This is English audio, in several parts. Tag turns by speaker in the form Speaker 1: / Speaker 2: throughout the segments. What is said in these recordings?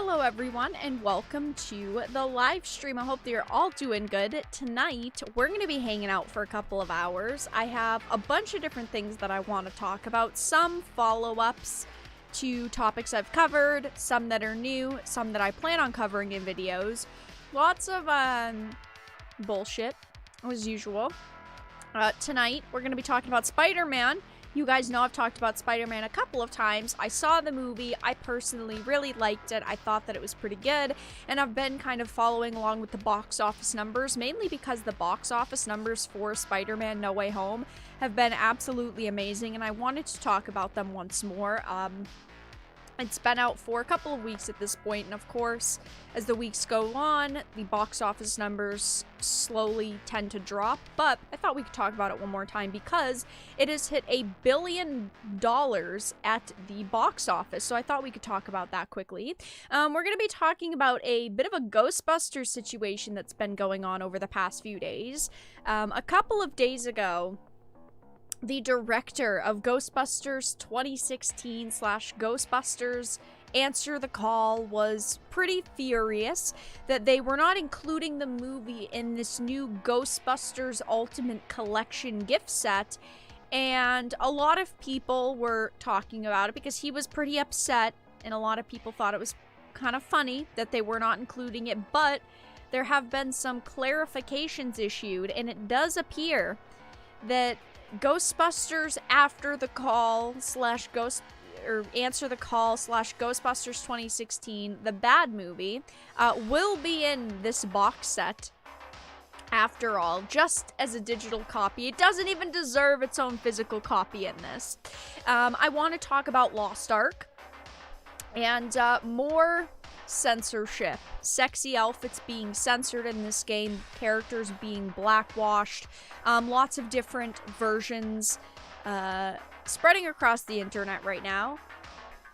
Speaker 1: Hello everyone and welcome to the live stream. I hope that you're all doing good. Tonight, we're going to be hanging out for a couple of hours. I have a bunch of different things that I want to talk about. Some follow-ups to topics I've covered, some that are new, some that I plan on covering in videos. Lots of bullshit, as usual. Tonight, we're going to be talking about Spider-Man. You guys know I've talked about Spider-Man a couple of times. I saw the movie. I personally really liked it. I thought that it was pretty good. And I've been kind of following along with the box office numbers, mainly because the box office numbers for Spider-Man No Way Home have been absolutely amazing. And I wanted to talk about them once more. It's been out for a couple of weeks at this point, and of course, as the weeks go on, the box office numbers slowly tend to drop, but I thought we could talk about it one more time because it has hit $1 billion at the box office, so I thought we could talk about that quickly. We're going to be talking about a bit of a Ghostbusters situation that's been going on over the past few days. A couple of days ago, the director of Ghostbusters 2016/Ghostbusters Answer the Call was pretty furious that they were not including the movie in this new Ghostbusters Ultimate Collection gift set, and a lot of people were talking about it because he was pretty upset, and a lot of people thought it was kind of funny that they were not including it, but there have been some clarifications issued, and it does appear that Ghostbusters After the Call Answer the Call / Ghostbusters 2016, the bad movie, will be in this box set after all, just as a digital copy. It doesn't even deserve its own physical copy in this. I want to talk about Lost Ark and more censorship. Sexy outfits being censored in this game, characters being blackwashed, lots of different versions spreading across the internet right now.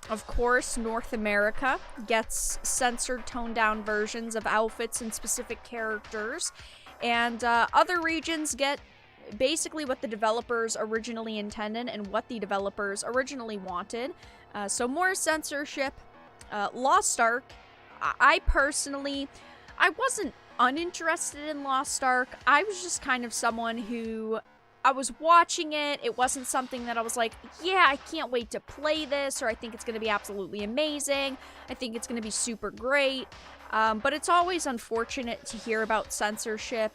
Speaker 1: Of course, North America gets censored, toned-down versions of outfits and specific characters, and other regions get basically what the developers originally intended and what the developers originally wanted. So more censorship. Lost Ark, I personally, I wasn't uninterested in Lost Ark. I was just kind of someone who, I was watching it. It wasn't something that I was like, yeah, I can't wait to play this, or I think it's going to be absolutely amazing. I think it's going to be super great. But it's always unfortunate to hear about censorship.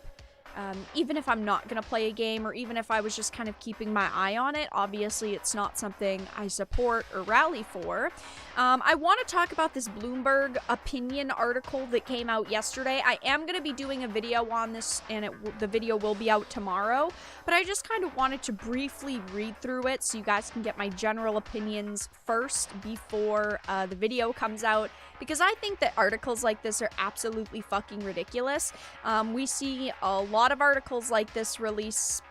Speaker 1: Even if I'm not going to play a game, or even if I was just kind of keeping my eye on it, obviously it's not something I support or rally for. I want to talk about this Bloomberg opinion article that came out yesterday. I am going to be doing a video on this, and the video will be out tomorrow, but I just kind of wanted to briefly read through it so you guys can get my general opinions first before the video comes out, because I think that articles like this are absolutely fucking ridiculous. We see a lot of articles like this release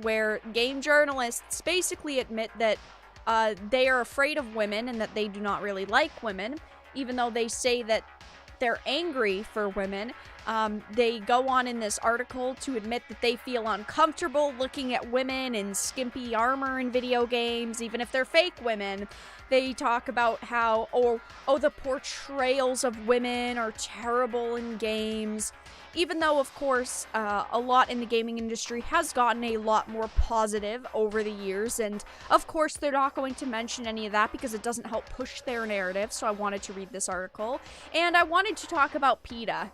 Speaker 1: where game journalists basically admit that they are afraid of women and that they do not really like women, even though they say that they're angry for women. They go on in this article to admit that they feel uncomfortable looking at women in skimpy armor in video games, even if they're fake women. They talk about how, the portrayals of women are terrible in games. Even though, of course, a lot in the gaming industry has gotten a lot more positive over the years, and of course they're not going to mention any of that because it doesn't help push their narrative, so I wanted to read this article. And I wanted to talk about Peta.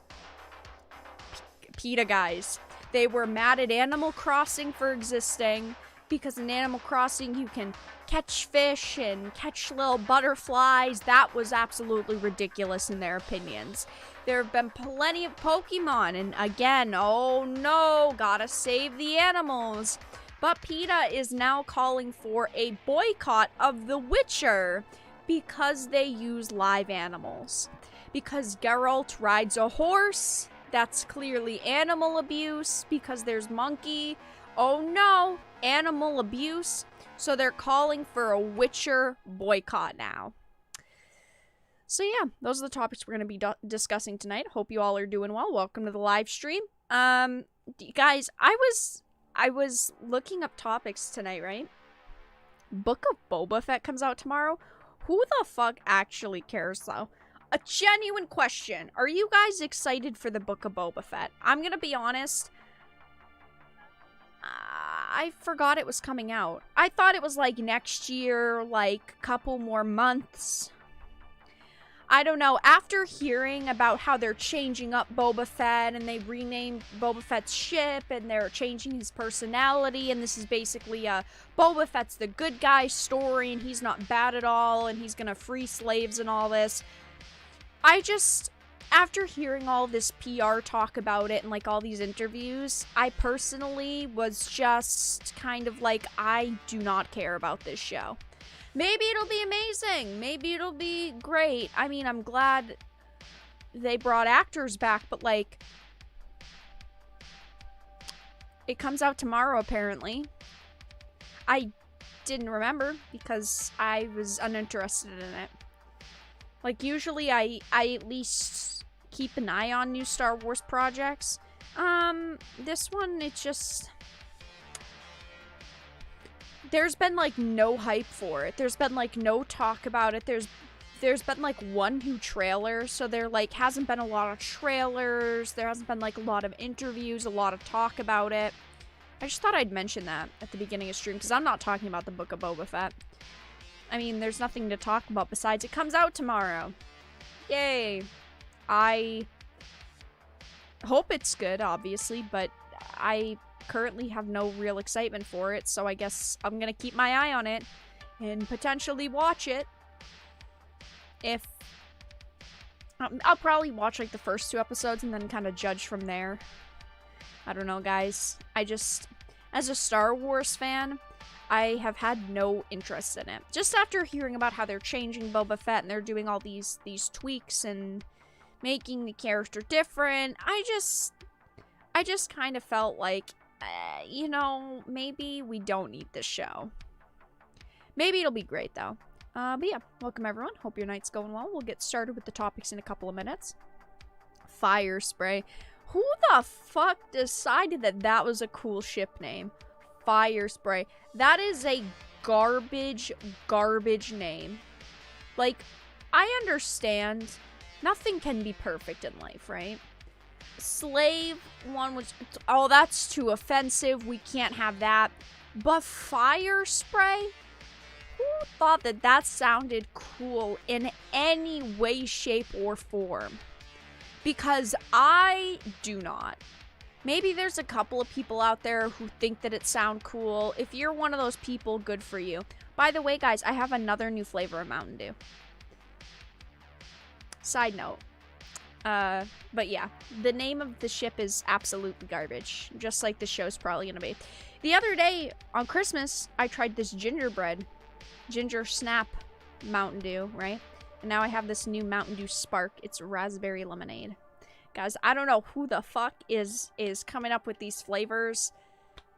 Speaker 1: Peta, guys. They were mad at Animal Crossing for existing, because in Animal Crossing you can catch fish and catch little butterflies. That was absolutely ridiculous in their opinions. There have been plenty of Pokemon, and again, oh no, gotta save the animals. But Peta is now calling for a boycott of The Witcher because they use live animals. Because Geralt rides a horse, that's clearly animal abuse. Because there's Monkey, oh no, animal abuse. So they're calling for a Witcher boycott now. So yeah, those are the topics we're going to be discussing tonight. Hope you all are doing well. Welcome to the live stream. Guys, I was looking up topics tonight, right? Book of Boba Fett comes out tomorrow. Who the fuck actually cares, though? a genuine question. Are you guys excited for the Book of Boba Fett? I'm gonna be honest. I forgot it was coming out. I thought it was like next year, like a couple more months. I don't know. After hearing about how they're changing up Boba Fett and they renamed Boba Fett's ship and they're changing his personality and this is basically a Boba Fett's the good guy story and he's not bad at all and he's gonna free slaves and all this. After hearing all this PR talk about it and like all these interviews, I personally was just kind of like, I do not care about this show. Maybe it'll be amazing. Maybe it'll be great. I mean, I'm glad they brought actors back, but like, it comes out tomorrow apparently. I didn't remember because I was uninterested in it. Like, usually I at least keep an eye on new Star Wars projects. This one, it's just... There's been, like, no hype for it. There's been, like, no talk about it. There's been, like, one new trailer, so there, like, hasn't been a lot of trailers. There hasn't been, like, a lot of interviews, a lot of talk about it. I just thought I'd mention that at the beginning of stream, because I'm not talking about the Book of Boba Fett. I mean, there's nothing to talk about besides it comes out tomorrow. Yay. I hope it's good, obviously, but I currently have no real excitement for it, so I guess I'm gonna keep my eye on it and potentially watch it. If... I'll probably watch, like, the first 2 episodes and then kind of judge from there. I don't know, guys. As a Star Wars fan, I have had no interest in it. Just after hearing about how they're changing Boba Fett and they're doing all these tweaks and making the character different, I just kind of felt like, you know, maybe we don't need this show. Maybe it'll be great, though. But yeah, welcome everyone. Hope your night's going well. We'll get started with the topics in a couple of minutes. Fire Spray. Who the fuck decided that that was a cool ship name? Fire Spray. That is a garbage name. Like, I understand nothing can be perfect in life, right? Slave one was, oh, that's too offensive. We can't have that. But Fire Spray? Who thought that that sounded cool in any way, shape, or form? Because I do not. Maybe there's a couple of people out there who think that it sounds cool. If you're one of those people, good for you. By the way, guys, I have another new flavor of Mountain Dew. Side note. But yeah, the name of the ship is absolutely garbage. Just like the show's probably gonna be. The other day, on Christmas, I tried this Ginger Snap Mountain Dew, right? And now I have this new Mountain Dew Spark. It's raspberry lemonade. Guys, I don't know who the fuck is coming up with these flavors,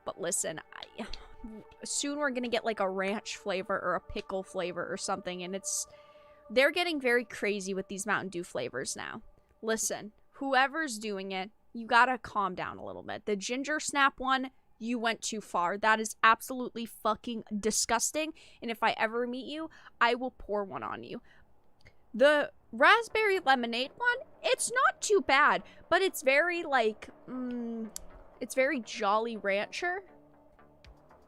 Speaker 1: but listen, soon we're gonna get like a ranch flavor or a pickle flavor or something, and they're getting very crazy with these Mountain Dew flavors now. Listen, whoever's doing it, you gotta calm down a little bit. The Ginger Snap one, you went too far. That is absolutely fucking disgusting, and if I ever meet you, I will pour one on you. The raspberry lemonade one, it's not too bad, but it's very, like, it's very Jolly Rancher,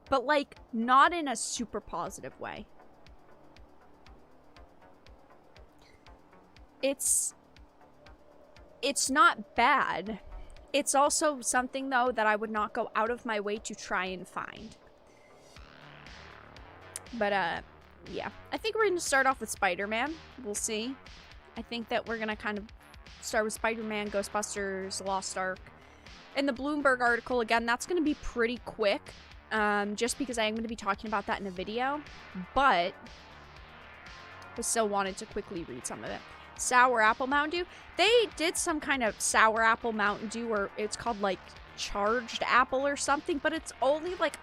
Speaker 1: but, like, not in a super positive way. It's not bad. It's also something, though, that I would not go out of my way to try and find. But, yeah. I think we're going to start off with Spider-Man. We'll see. I think that we're going to kind of start with Spider-Man, Ghostbusters, Lost Ark. And the Bloomberg article, again, that's going to be pretty quick. Just because I am going to be talking about that in a video. But I still wanted to quickly read some of it. Sour Apple Mountain Dew. They did some kind of Sour Apple Mountain Dew, or it's called, like, Charged Apple or something, but it's only, like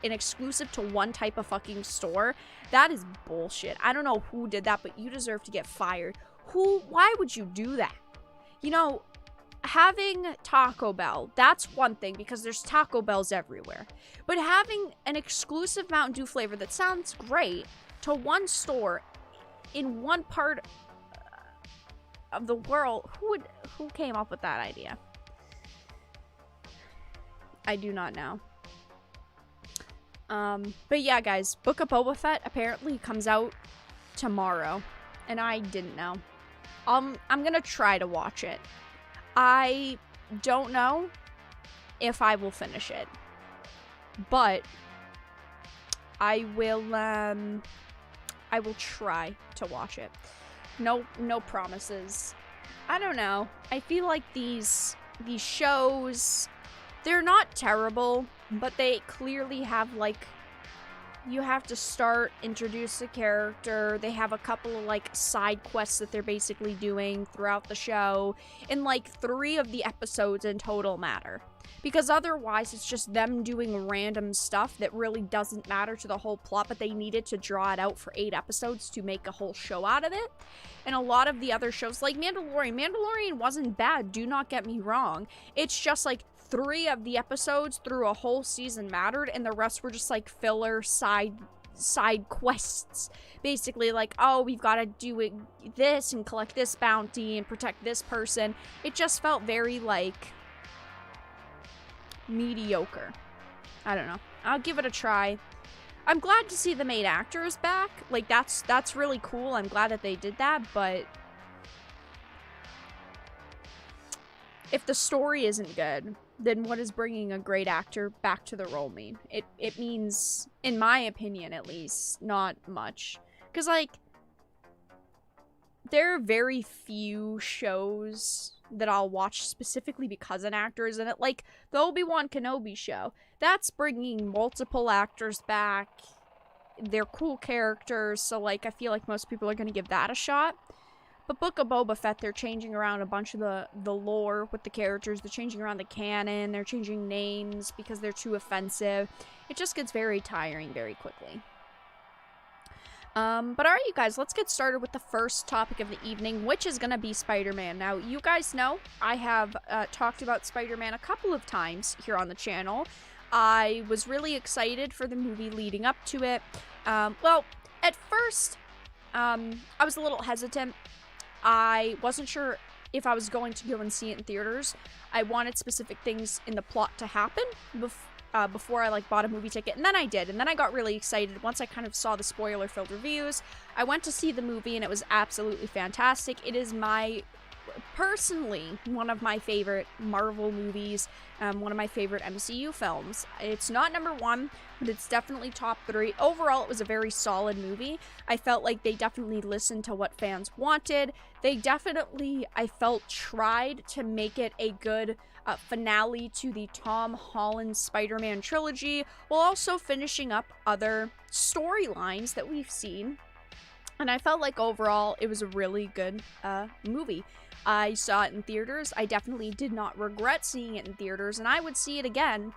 Speaker 1: an exclusive to one type of fucking store. That is bullshit. I don't know who did that, but you deserve to get fired. Why would you do that? You know, having Taco Bell, that's one thing, because there's Taco Bells everywhere. But having an exclusive Mountain Dew flavor that sounds great to one store in one part of the world, who came up with that idea? I do not know. But yeah, guys, Book of Boba Fett apparently comes out tomorrow, and I didn't know. I'm gonna try to watch it. I don't know if I will finish it, but I will try to watch it. No promises. I don't know. I feel like these shows, they're not terrible, but they clearly have, like, you have to start, introduce a character, they have a couple of, like, side quests that they're basically doing throughout the show, and, like, 3 of the episodes in total matter. Because otherwise, it's just them doing random stuff that really doesn't matter to the whole plot, but they needed to draw it out for 8 episodes to make a whole show out of it. And a lot of the other shows, like Mandalorian wasn't bad, do not get me wrong. It's just, like, 3 of the episodes through a whole season mattered, and the rest were just, like, filler side quests. Basically, like, oh, we've got to do this and collect this bounty and protect this person. It just felt very, like, mediocre. I don't know. I'll give it a try. I'm glad to see the main actors back. Like, that's really cool. I'm glad that they did that, but if the story isn't good, then what does bringing a great actor back to the role mean? It means, in my opinion at least, not much. Because, like, there are very few shows that I'll watch specifically because of actors in it. Like, the Obi-Wan Kenobi show. That's bringing multiple actors back. They're cool characters, so, like, I feel like most people are going to give that a shot. But Book of Boba Fett, they're changing around a bunch of the lore with the characters. They're changing around the canon. They're changing names because they're too offensive. It just gets very tiring very quickly. But alright, you guys, let's get started with the first topic of the evening, which is going to be Spider-Man. Now, you guys know I have talked about Spider-Man a couple of times here on the channel. I was really excited for the movie leading up to it. Well, at first, I was a little hesitant. I wasn't sure if I was going to go and see it in theaters. I wanted specific things in the plot to happen before I, like, bought a movie ticket, and then I did, and then I got really excited once I kind of saw the spoiler-filled reviews. I went to see the movie, and it was absolutely fantastic. It is personally, one of my favorite Marvel movies, one of my favorite MCU films. It's not number 1, but it's definitely top 3. Overall, it was a very solid movie. I felt like they definitely listened to what fans wanted. They definitely, I felt, tried to make it a good finale to the Tom Holland Spider-Man trilogy, while also finishing up other storylines that we've seen. And I felt like overall, it was a really good movie. I saw it in theaters. I definitely did not regret seeing it in theaters, and I would see it again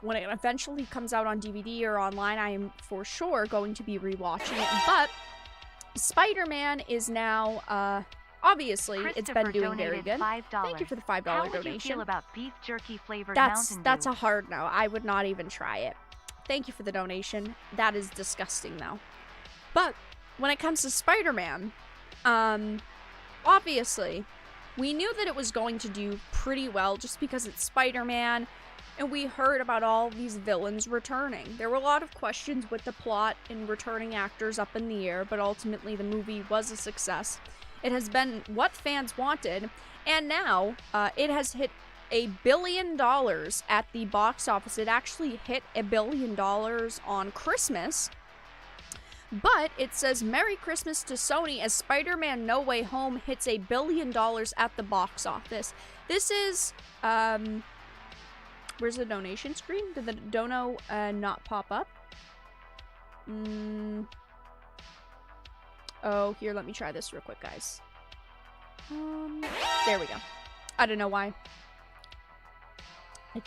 Speaker 1: when it eventually comes out on DVD or online. I am for sure going to be rewatching it. But Spider-Man is now, obviously, it's been doing very good. $5. Thank you for the $5 donation. How would you feel about beef jerky flavored Mountain Dew? That's a hard no. I would not even try it. Thank you for the donation. That is disgusting, though. But when it comes to Spider-Man, obviously, we knew that it was going to do pretty well just because it's Spider-Man, and we heard about all these villains returning. There were a lot of questions with the plot and returning actors up in the air, but ultimately the movie was a success. It has been what fans wanted, and now it has hit $1 billion at the box office. It actually hit $1 billion on Christmas. But it says, Merry Christmas to Sony as Spider-Man No Way Home hits $1 billion at the box office. This is, where's the donation screen? Did the dono not pop up? Oh, here, let me try this real quick, guys. There we go. I don't know why. It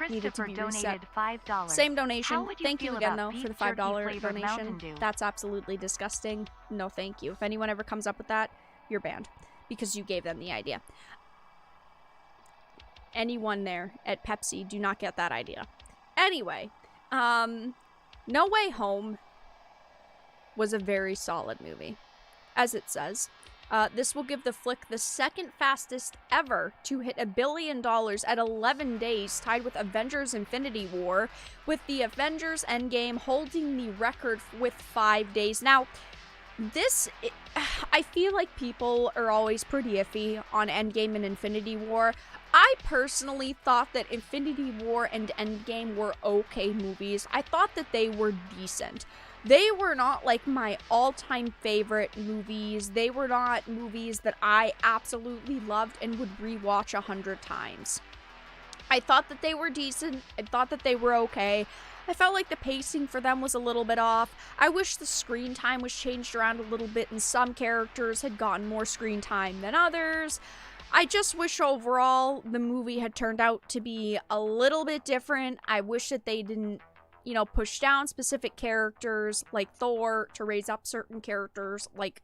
Speaker 1: needed to be reset. $5. Same donation. Thank you again, though, for the $5 donation. That's absolutely disgusting. No, thank you. If anyone ever comes up with that, you're banned. Because you gave them the idea. Anyone there at Pepsi, do not get that idea. Anyway, No Way Home was a very solid movie, as it says. This will give the flick the second fastest ever to hit $1 billion at 11 days, tied with Avengers Infinity War, with the Avengers Endgame holding the record with 5 days. Now, I feel like people are always pretty iffy on Endgame and Infinity War. I personally thought that Infinity War and Endgame were okay movies. I thought that they were decent. They were not like my all-time favorite movies. They were not movies that I absolutely loved and would rewatch 100 times. I thought that they were decent. I thought that they were okay. I felt like the pacing for them was a little bit off. I wish the screen time was changed around a little bit and some characters had gotten more screen time than others. I just wish overall the movie had turned out to be a little bit different. I wish that they didn't, push down specific characters like Thor to raise up certain characters like,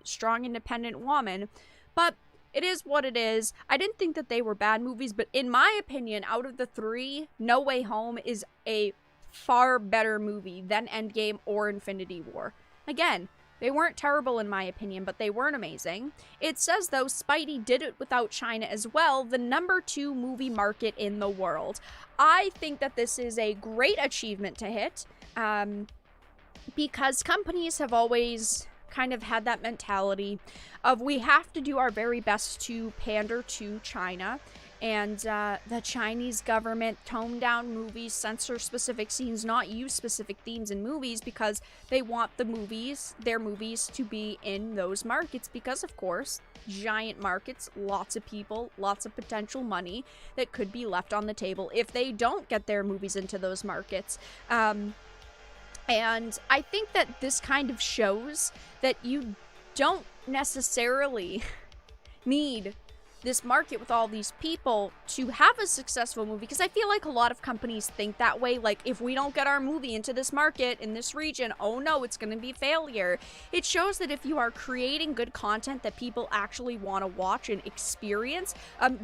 Speaker 1: strong independent woman. But it is what it is. I didn't think that they were bad movies, but in my opinion, out of the three, No Way Home is a far better movie than Endgame or Infinity War. Again, they weren't terrible in my opinion, but they weren't amazing. It says, though, Spidey did it without China as well, the #2 movie market in the world. I think that this is a great achievement to hit, because companies have always kind of had that mentality of we have to do our very best to pander to China, and the Chinese government tone down movies, censor specific scenes, not use specific themes in movies because they want their movies to be in those markets because, of course, giant markets, lots of people, lots of potential money that could be left on the table if they don't get their movies into those markets. And I think that this kind of shows that you don't necessarily need this market with all these people to have a successful movie, because I feel like a lot of companies think that way, like if we don't get our movie into this market in this region, oh no, it's gonna be failure. It shows that if you are creating good content that people actually want to watch and experience,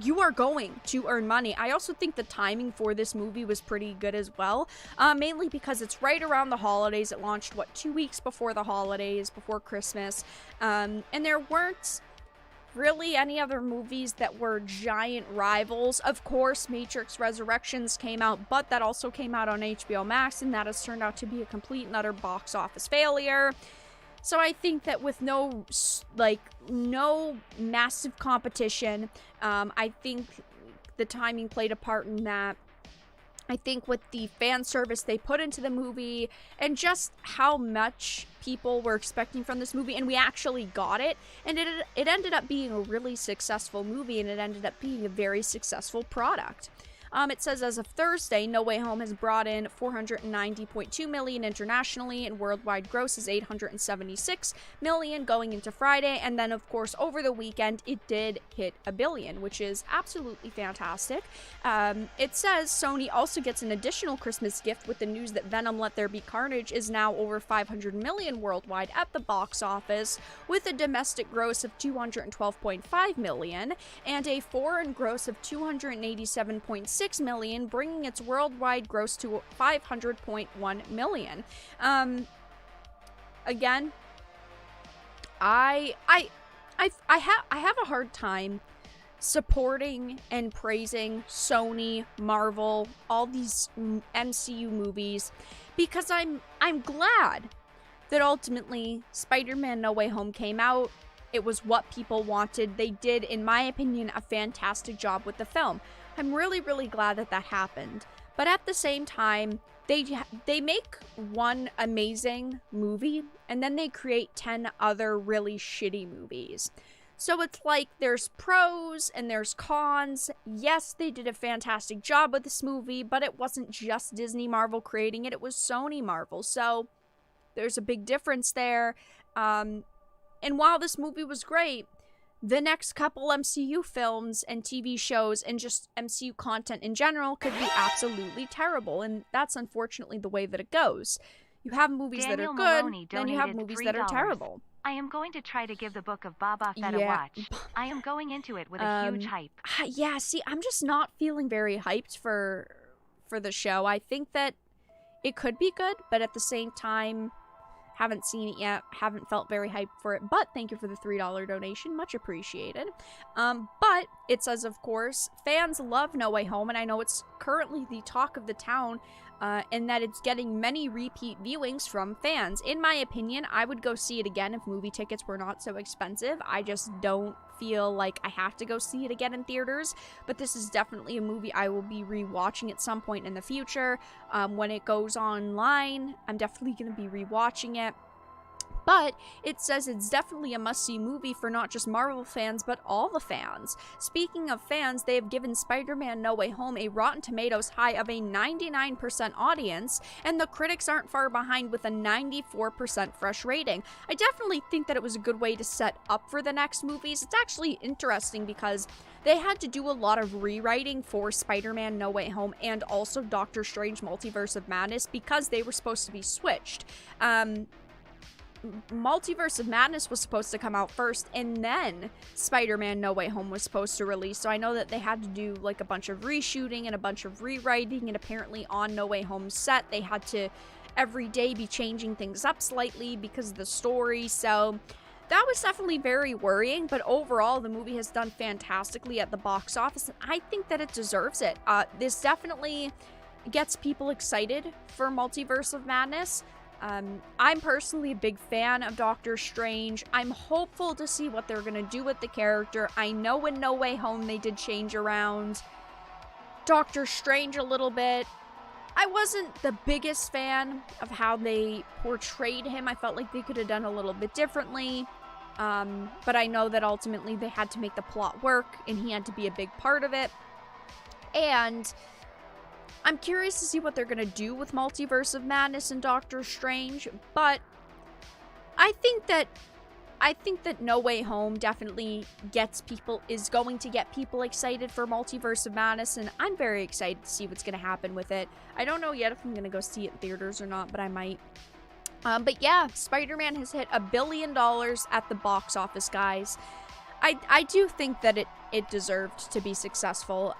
Speaker 1: you are going to earn money. I also think the timing for this movie was pretty good as well, mainly because it's right around the holidays. It launched 2 weeks before the holidays, before Christmas, and there weren't really any other movies that were giant rivals. Of course, Matrix Resurrections came out, but that also came out on HBO Max, and that has turned out to be a complete and utter box office failure. So I think that with no massive competition, I think the timing played a part in that. I think with the fan service they put into the movie and just how much people were expecting from this movie, and we actually got it, and it ended up being a really successful movie, and it ended up being a very successful product. It says as of Thursday, No Way Home has brought in $490.2 million internationally, and worldwide gross is $876 million going into Friday. And then, of course, over the weekend, it did hit $1 billion, which is absolutely fantastic. It says Sony also gets an additional Christmas gift with the news that Venom: Let There Be Carnage is now over $500 million worldwide at the box office, with a domestic gross of $212.5 million and a foreign gross of $287.6 million, bringing its worldwide gross to $500.1 million. Again, I have a hard time supporting and praising Sony, Marvel, all these MCU movies, because I'm glad that ultimately Spider-Man No Way Home came out. It was what people wanted. They did, in my opinion, a fantastic job with the film. I'm really, really glad that that happened. But at the same time, they make one amazing movie, and then they create 10 other really shitty movies. So it's like there's pros and there's cons. Yes, they did a fantastic job with this movie, but it wasn't just Disney Marvel creating it. It was Sony Marvel. So there's a big difference there. And while this movie was great, the next couple MCU films and TV shows and just MCU content in general could be absolutely terrible. And that's unfortunately the way that it goes. You have movies that are good, then you have movies that are terrible.
Speaker 2: I am going to try to give the book of Boba Fett a watch. I am going into it with a huge hype.
Speaker 1: Yeah, see, I'm just not feeling very hyped for the show. I think that it could be good, but at the same time, Haven't seen it yet. Haven't felt very hyped for it. But thank you for the $3 donation. Much appreciated. But it says, of course, fans love No Way Home. And I know it's currently the talk of the town. And that it's getting many repeat viewings from fans. In my opinion, I would go see it again if movie tickets were not so expensive. I just don't feel like I have to go see it again in theaters. But this is definitely a movie I will be rewatching at some point in the future. When it goes online, I'm definitely going to be rewatching it. But it says it's definitely a must-see movie for not just Marvel fans, but all the fans. Speaking of fans, they have given Spider-Man No Way Home a Rotten Tomatoes high of a 99% audience, and the critics aren't far behind with a 94% fresh rating. I definitely think that it was a good way to set up for the next movies. It's actually interesting because they had to do a lot of rewriting for Spider-Man No Way Home and also Doctor Strange Multiverse of Madness because they were supposed to be switched. Multiverse of Madness was supposed to come out first, and then Spider-Man No Way Home was supposed to release, so I know that they had to do like a bunch of reshooting and a bunch of rewriting, and apparently on No Way Home's set they had to every day be changing things up slightly because of the story, so that was definitely very worrying. But overall, the movie has done fantastically at the box office, and I think that it deserves it. This definitely gets people excited for Multiverse of Madness. I'm personally a big fan of Doctor Strange. I'm hopeful to see what they're gonna do with the character. I know in No Way Home they did change around Doctor Strange a little bit. I wasn't the biggest fan of how they portrayed him. I felt like they could have done a little bit differently. But I know that ultimately they had to make the plot work, and he had to be a big part of it. And I'm curious to see what they're going to do with Multiverse of Madness and Doctor Strange, but I think that No Way Home definitely is going to get people excited for Multiverse of Madness, and I'm very excited to see what's going to happen with it. I don't know yet if I'm going to go see it in theaters or not, but I might. But yeah, Spider-Man has hit $1 billion at the box office, guys. I do think that it deserved to be successful.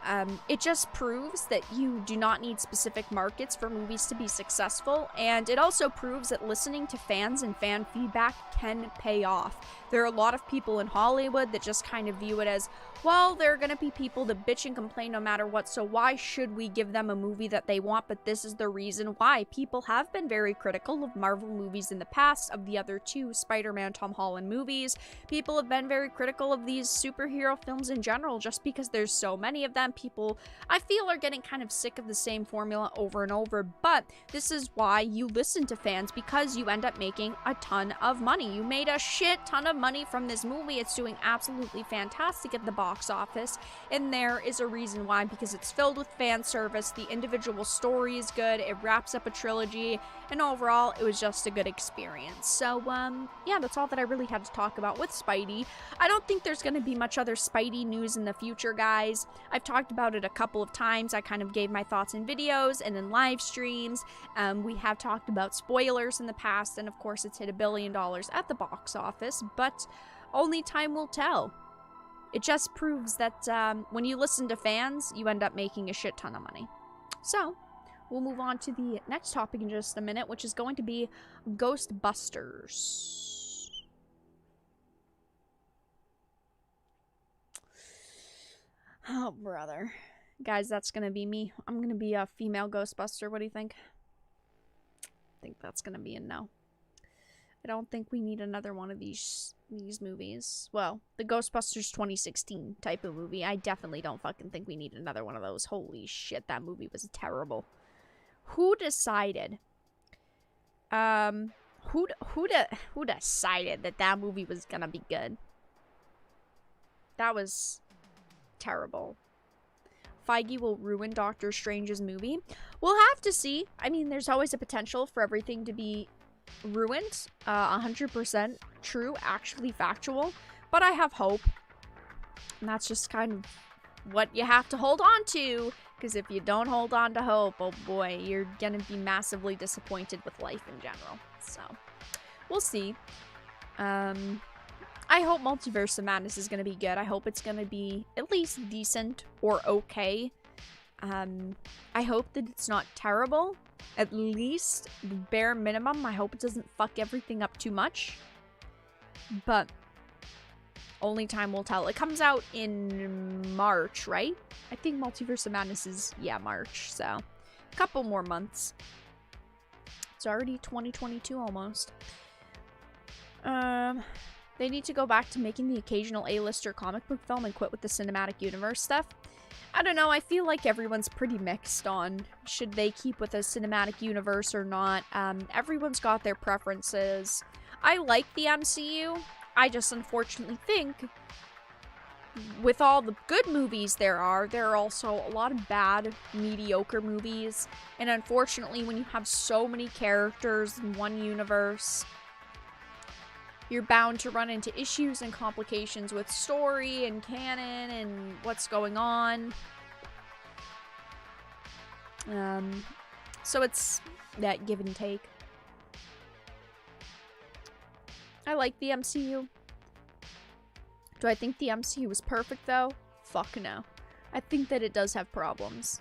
Speaker 1: It just proves that you do not need specific markets for movies to be successful, and it also proves that listening to fans and fan feedback can pay off. There are a lot of people in Hollywood that just kind of view it as, well, there are going to be people that bitch and complain no matter what, so why should we give them a movie that they want? But this is the reason why. People have been very critical of Marvel movies in the past, of the other two Spider-Man Tom Holland movies. People have been very critical of these superhero films in general, just because there's so many of them. People, I feel, are getting kind of sick of the same formula over and over, but this is why you listen to fans, because you end up making a ton of money. You made a shit ton of money from this movie. It's doing absolutely fantastic at the box office, and there is a reason why, because it's filled with fan service, the individual story is good, it wraps up a trilogy, and overall it was just a good experience. So yeah, that's all that I really had to talk about with Spidey. I don't think there's going to be much other Spidey news in the future, guys. I've talked about it a couple of times. I kind of gave my thoughts in videos and in live streams. We have talked about spoilers in the past, and of course it's hit $1 billion at the box office, but only time will tell. It just proves that when you listen to fans, you end up making a shit ton of money. So, we'll move on to the next topic in just a minute, which is going to be Ghostbusters. Oh, brother. Guys, that's gonna be me. I'm gonna be a female Ghostbuster. What do you think? I think that's gonna be a no. I don't think we need another one of these movies. Well, the Ghostbusters 2016 type of movie. I definitely don't fucking think we need another one of those. Holy shit, that movie was terrible. Who decided? Who decided that that movie was gonna be good? That was terrible. Feige will ruin Doctor Strange's movie. We'll have to see. I mean, there's always a potential for everything to be ruined. 100% true, actually factual. But I have hope. And that's just kind of what you have to hold on to. Because if you don't hold on to hope, oh boy, you're gonna be massively disappointed with life in general. So, we'll see. I hope Multiverse of Madness is going to be good. I hope it's going to be at least decent or okay. I hope that it's not terrible. At least, the bare minimum, I hope it doesn't fuck everything up too much. But only time will tell. It comes out in March, right? I think Multiverse of Madness is, yeah, March. So, a couple more months. It's already 2022 almost. They need to go back to making the occasional A-lister comic book film and quit with the cinematic universe stuff. I don't know, I feel like everyone's pretty mixed on should they keep with a cinematic universe or not. Everyone's got their preferences. I like the MCU. I just unfortunately think with all the good movies there are also a lot of bad, mediocre movies. And unfortunately, when you have so many characters in one universe, you're bound to run into issues and complications with story and canon and what's going on. So it's that give and take. I like the MCU. Do I think the MCU is perfect though? Fuck no. I think that it does have problems.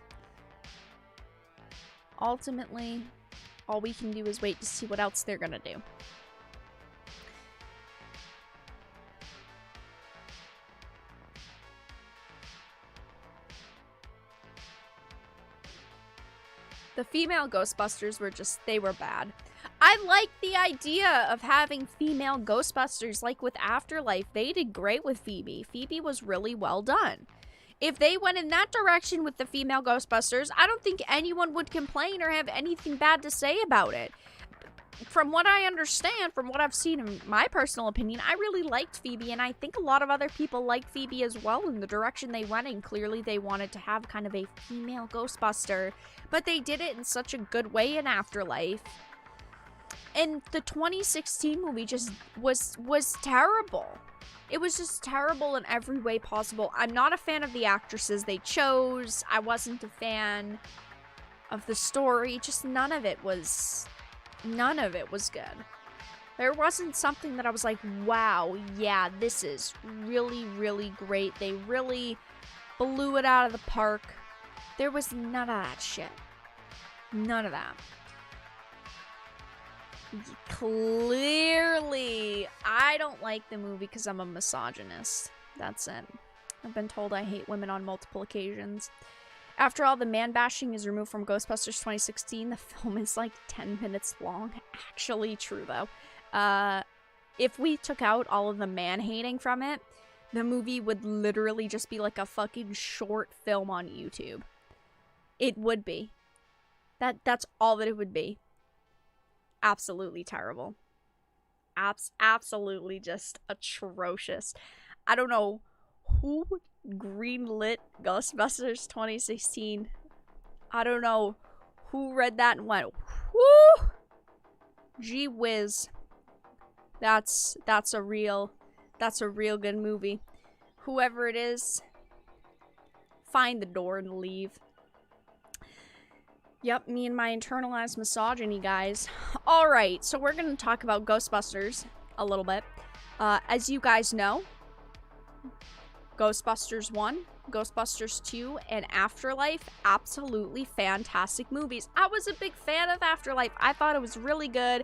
Speaker 1: Ultimately, all we can do is wait to see what else they're gonna do. The female Ghostbusters were they were bad. I like the idea of having female Ghostbusters, like with Afterlife. They did great with Phoebe. Phoebe was really well done. If they went in that direction with the female Ghostbusters, I don't think anyone would complain or have anything bad to say about it. From what I understand, from what I've seen in my personal opinion, I really liked Phoebe, and I think a lot of other people liked Phoebe as well in the direction they went in. Clearly, they wanted to have kind of a female Ghostbuster, but they did it in such a good way in Afterlife. And the 2016 movie just was terrible. It was just terrible in every way possible. I'm not a fan of the actresses they chose. I wasn't a fan of the story. Just none of it was good. There wasn't something that I was like, wow, yeah, this is really, really great. They really blew it out of the park. There was none of that shit. None of that. Clearly, I don't like the movie because I'm a misogynist. That's it. I've been told I hate women on multiple occasions. After all the man-bashing is removed from Ghostbusters 2016, the film is like 10 minutes long. Actually true, though. If we took out all of the man-hating from it, the movie would literally just be like a fucking short film on YouTube. It would be. That's all that it would be. Absolutely terrible. Absolutely just atrocious. I don't know who greenlit Ghostbusters 2016. I don't know who read that and went, whoo! Gee whiz. That's a real good movie. Whoever it is, find the door and leave. Yep, me and my internalized misogyny, guys. Alright, so we're going to talk about Ghostbusters a little bit. As you guys know, Ghostbusters 1, Ghostbusters 2, and Afterlife, absolutely fantastic movies. I was a big fan of Afterlife. I thought it was really good,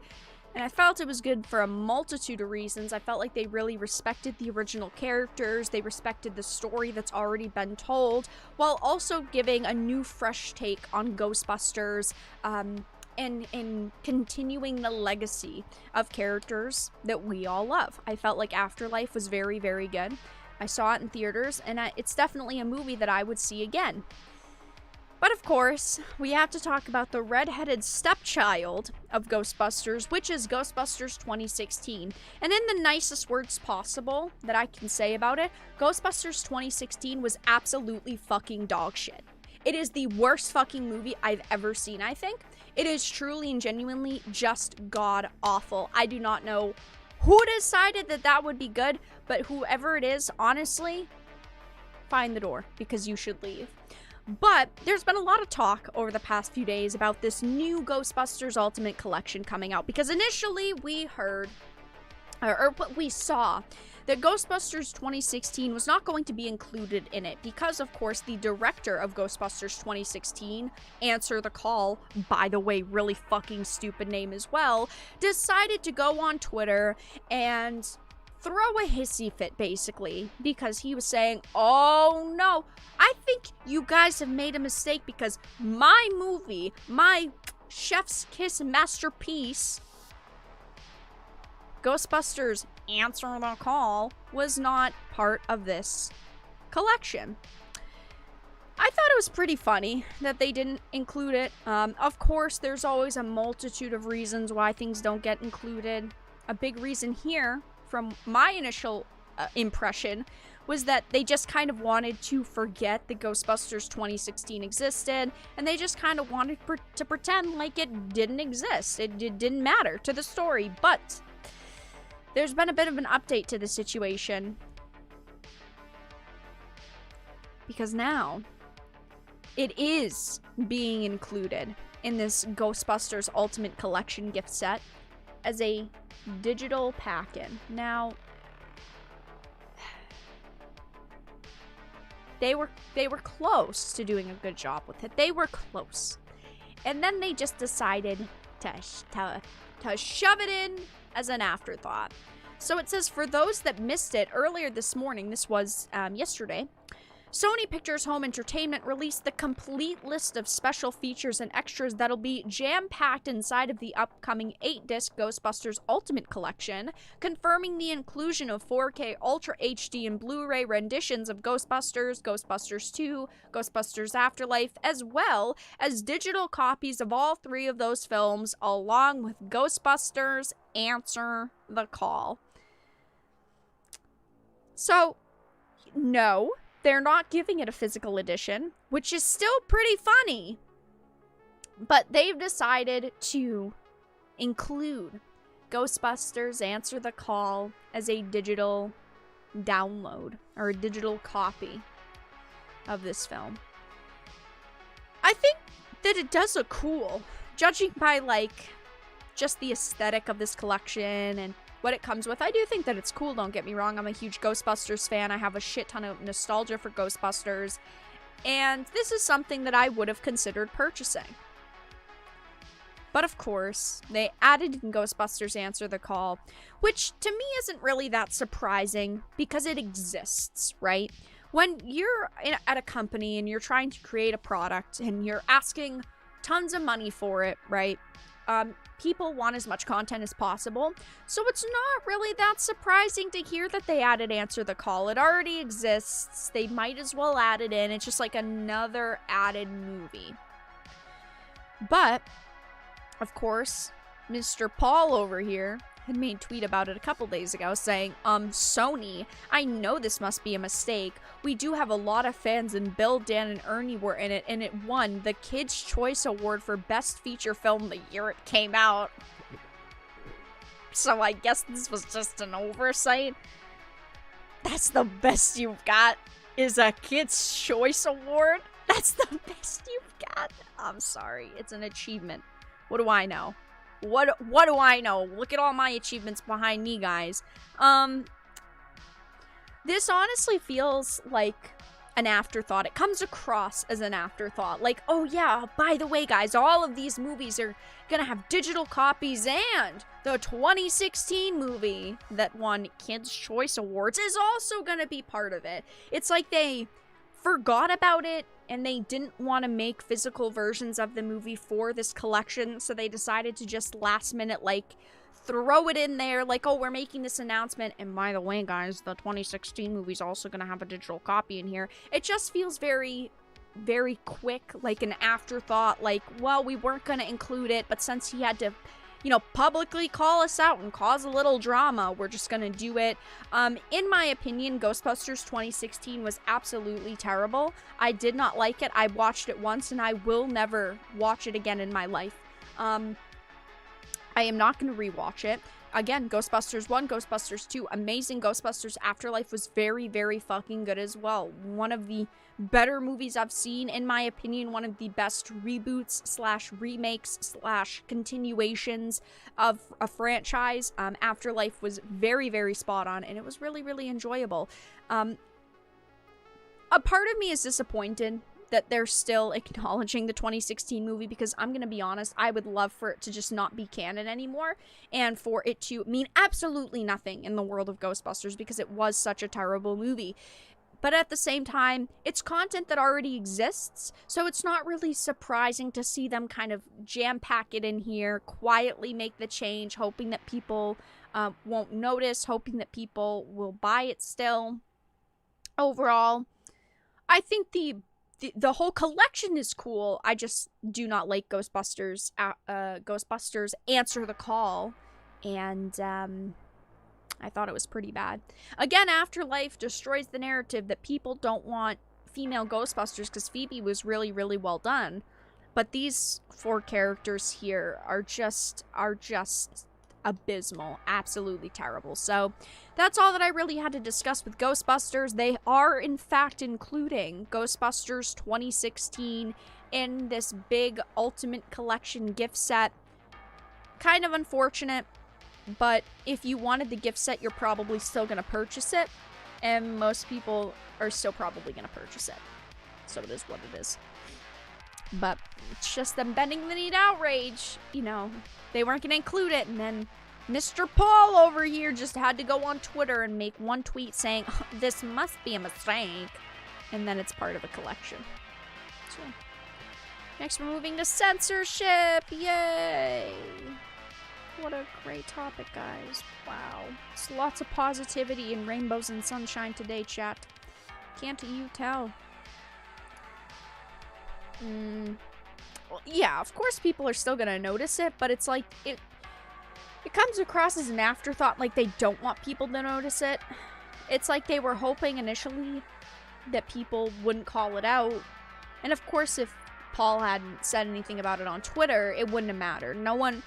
Speaker 1: and I felt it was good for a multitude of reasons. I felt like they really respected the original characters, they respected the story that's already been told, while also giving a new, fresh take on Ghostbusters, and continuing the legacy of characters that we all love. I felt like Afterlife was very, very good. I saw it in theaters, and it's definitely a movie that I would see again. But of course, we have to talk about the redheaded stepchild of Ghostbusters, which is Ghostbusters 2016. And in the nicest words possible that I can say about it, Ghostbusters 2016 was absolutely fucking dog shit. It is the worst fucking movie I've ever seen, I think. It is truly and genuinely just god-awful. I do not know who decided that would be good, but whoever it is, honestly, find the door, because you should leave. But there's been a lot of talk over the past few days about this new Ghostbusters Ultimate Collection coming out, because initially we heard, or what we saw, that Ghostbusters 2016 was not going to be included in it because, of course, the director of Ghostbusters 2016, Answer the Call, by the way, really fucking stupid name as well, decided to go on Twitter and throw a hissy fit, basically, because he was saying, oh no, I think you guys have made a mistake because my movie, my chef's kiss masterpiece, Ghostbusters Answer the Call, was not part of this collection. I thought it was pretty funny that they didn't include it. Of course, there's always a multitude of reasons why things don't get included. A big reason here, from my initial impression, was that they just kind of wanted to forget that Ghostbusters 2016 existed, and they just kind of wanted to pretend like it didn't exist. It didn't matter to the story, but there's been a bit of an update to the situation, because now it is being included in this Ghostbusters Ultimate Collection gift set as a digital pack-in. Now, they were close to doing a good job with it. They were close. And then they just decided to shove it in as an afterthought. So it says, for those that missed it earlier this morning, this was yesterday, Sony Pictures Home Entertainment released the complete list of special features and extras that'll be jam-packed inside of the upcoming 8-disc Ghostbusters Ultimate Collection, confirming the inclusion of 4K Ultra HD and Blu-ray renditions of Ghostbusters, Ghostbusters 2, Ghostbusters Afterlife, as well as digital copies of all 3 of those films, along with Ghostbusters Answer the Call. So, no, they're not giving it a physical edition, which is still pretty funny. But they've decided to include Ghostbusters Answer the Call as a digital download, or a digital copy of this film. I think that it does look cool, judging by, like, just the aesthetic of this collection and what it comes with. I do think that it's cool, don't get me wrong. I'm a huge Ghostbusters fan. I have a shit ton of nostalgia for Ghostbusters. And this is something that I would have considered purchasing. But of course, they added in Ghostbusters Answer the Call, which to me isn't really that surprising because it exists, right? When you're at a company and you're trying to create a product and you're asking tons of money for it, right? People want as much content as possible, so it's not really that surprising to hear that they added Answer the Call. It already exists. They might as well add it in. It's just like another added movie. But, of course, Mr. Paul over here had made a tweet about it a couple days ago saying, Sony, I know this must be a mistake. We do have a lot of fans, and Bill, Dan, and Ernie were in it, and it won the Kids' Choice Award for Best Feature Film the year it came out. So I guess this was just an oversight. That's the best you've got, is a Kids' Choice Award? That's the best you've got? I'm sorry, it's an achievement. What do I know? What do I know? Look at all my achievements behind me, guys. This honestly feels like an afterthought. It comes across as an afterthought. Like, oh yeah, by the way, guys, all of these movies are gonna have digital copies, and the 2016 movie that won Kids' Choice Awards is also gonna be part of it. It's like they forgot about it, and they didn't want to make physical versions of the movie for this collection, so they decided to just last minute, like, throw it in there, like, oh, we're making this announcement, and by the way, guys, the 2016 movie's also gonna have a digital copy in here. It just feels very, very quick, like an afterthought, like, well, we weren't gonna include it, but since he had to, you know, publicly call us out and cause a little drama, we're just gonna do it. In my opinion, Ghostbusters 2016 was absolutely terrible. I did not like it. I watched it once, and I will never watch it again in my life. I am not gonna rewatch it. again, Ghostbusters 1, Ghostbusters 2, amazing. Ghostbusters Afterlife was very, very fucking good as well. One of the better movies I've seen, in my opinion, one of the best reboots slash remakes slash continuations of a franchise. Afterlife was very, very spot on, and it was really, really enjoyable. A part of me is disappointed that they're still acknowledging the 2016 movie, because I'm gonna be honest, I would love for it to just not be canon anymore, and for it to mean absolutely nothing in the world of Ghostbusters, because it was such a terrible movie. But at the same time, it's content that already exists, so it's not really surprising to see them kind of jam-pack it in here, quietly make the change, hoping that people won't notice, hoping that people will buy it still. Overall, I think the whole collection is cool. I just do not like Ghostbusters. Ghostbusters Answer the Call, and I thought it was pretty bad. Again, Afterlife destroys the narrative that people don't want female Ghostbusters because Phoebe was really, really well done. But these 4 characters here are just abysmal. Absolutely terrible. So that's all that I really had to discuss with Ghostbusters. They are, in fact, including Ghostbusters 2016 in this big Ultimate Collection gift set. Kind of unfortunate. But if you wanted the gift set, you're probably still going to purchase it. And most people are still probably going to purchase it. So it is what it is. But it's just them bending the knee to outrage. You know, they weren't going to include it. And then Mr. Paul over here just had to go on Twitter and make one tweet saying, oh, this must be a mistake. And then it's part of the collection. So, next we're moving to censorship. Yay! What a great topic, guys. Wow. It's lots of positivity and rainbows and sunshine today, chat. Can't you tell? Well, yeah, of course people are still gonna notice it, but it's like, it comes across as an afterthought, like they don't want people to notice it. It's like they were hoping initially that people wouldn't call it out. And of course, if Paul hadn't said anything about it on Twitter, it wouldn't have mattered. No one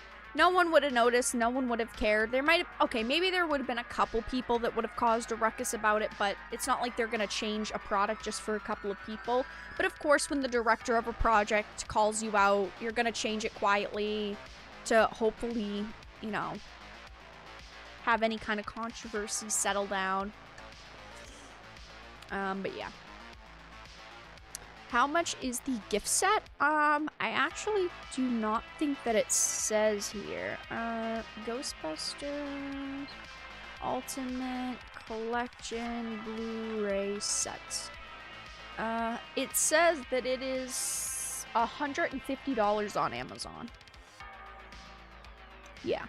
Speaker 1: would have noticed, no one would have cared. There might have, okay, maybe there would have been a couple people that would have caused a ruckus about it, but it's not like they're gonna change a product just for a couple of people. But of course, when the director of a project calls you out, you're gonna change it quietly to hopefully, you know, have any kind of controversy settle down. But yeah. How much is the gift set? I actually do not think that it says here. Ghostbusters Ultimate Collection Blu-ray set. It says that it is $150 on Amazon. Yeah.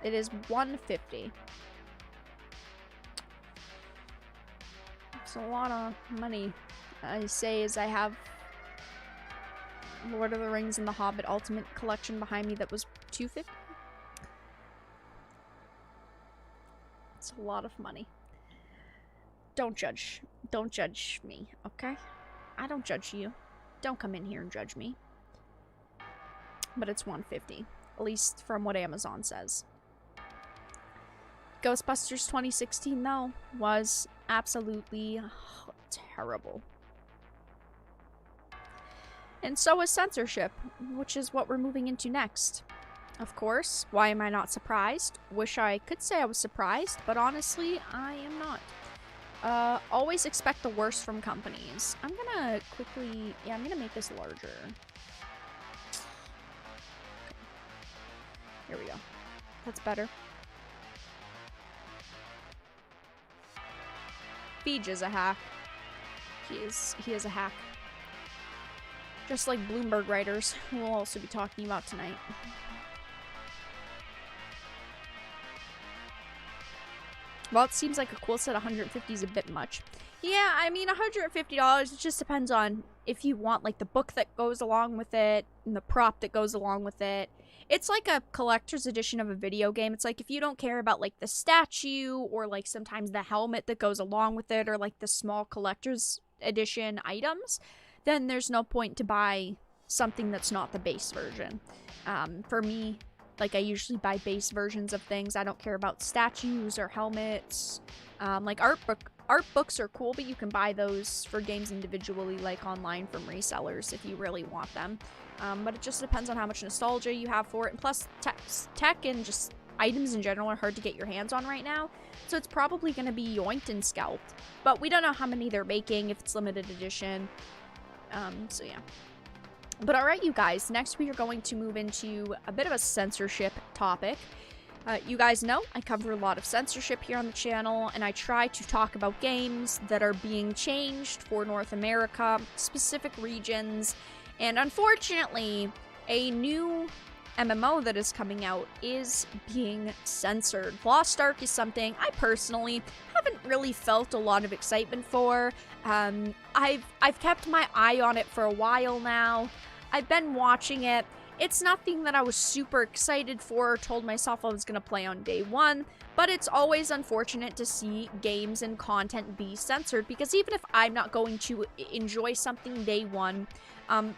Speaker 1: It is $150. It's a lot of money. I say as I have Lord of the Rings and the Hobbit Ultimate Collection behind me that was $250. It's a lot of money. Don't judge me, okay? I don't judge you. Don't come in here and judge me. But it's $150, at least from what Amazon says. Ghostbusters 2016 though was absolutely terrible. And so is censorship, which is what we're moving into next. Of course, why am I not surprised? Wish I could say I was surprised, but honestly, I am not. Always expect the worst from companies. I'm gonna quickly, yeah, I'm gonna make this larger. Okay. Here we go. That's better. Feej is a hack. He is a hack. Just like Bloomberg writers, who we'll also be talking about tonight. Well, it seems like a cool set. 150 is a bit much. Yeah, I mean, $150, it just depends on if you want, like, the book that goes along with it, and the prop that goes along with it. It's like a collector's edition of a video game. It's like, if you don't care about, like, the statue, or, like, sometimes the helmet that goes along with it, or, like, the small collector's edition items, then there's no point to buy something that's not the base version. For me, Like, I usually buy base versions of things. I don't care about statues or helmets. Like, art books are cool, but you can buy those for games individually, like online from resellers if you really want them. But it just depends on how much nostalgia you have for it. And plus, tech and just items in general are hard to get your hands on right now. So it's probably going to be yoinked and scalped. But we don't know how many they're making, if it's limited edition. So yeah. But alright, you guys, next we are going to move into a bit of a censorship topic. You guys know I cover a lot of censorship here on the channel, and I try to talk about games that are being changed for North America, specific regions, and unfortunately, a new MMO that is coming out is being censored. Lost Ark is something I personally haven't really felt a lot of excitement for. I've kept my eye on it for a while now. I've been watching it. It's nothing that I was super excited for or told myself I was going to play on day one, but it's always unfortunate to see games and content be censored, because even if I'm not going to enjoy something day one,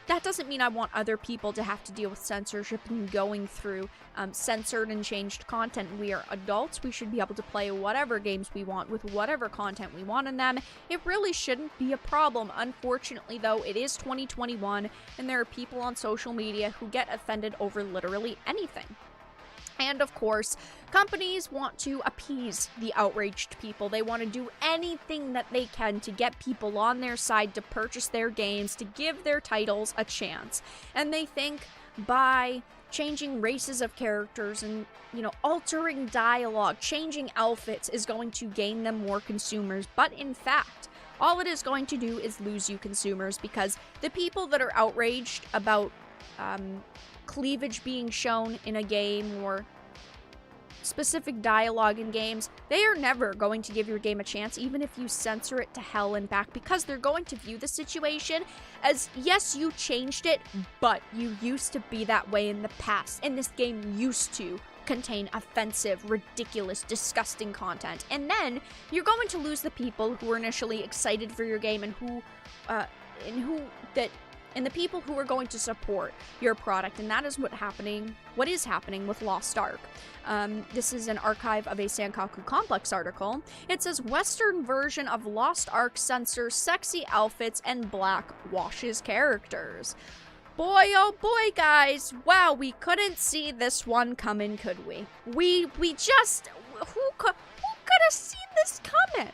Speaker 1: that doesn't mean I want other people to have to deal with censorship and going through censored and changed content. We are adults. We should be able to play whatever games we want with whatever content we want in them. It really shouldn't be a problem. Unfortunately, though, it is 2021, and there are people on social media who get offended over literally anything. And of course, companies want to appease the outraged people. They want to do anything that they can to get people on their side to purchase their games, to give their titles a chance. And they think by changing races of characters and, altering dialogue, changing outfits is going to gain them more consumers. But in fact, all it is going to do is lose you consumers, because the people that are outraged about cleavage being shown in a game or specific dialogue in games, they are never going to give your game a chance, even if you censor it to hell and back, because they're going to view the situation as, yes, you changed it, but you used to be that way in the past, and this game used to contain offensive, ridiculous, disgusting content. And then you're going to lose the people who were initially excited for your game and the people who are going to support your product. And that is what is happening with Lost Ark. This is an archive of a Sankaku Complex article. It says, Western version of Lost Ark censors sexy outfits and black washes characters. Boy, oh boy, guys. Wow, we couldn't see this one coming, could we? We just, who could have seen this coming?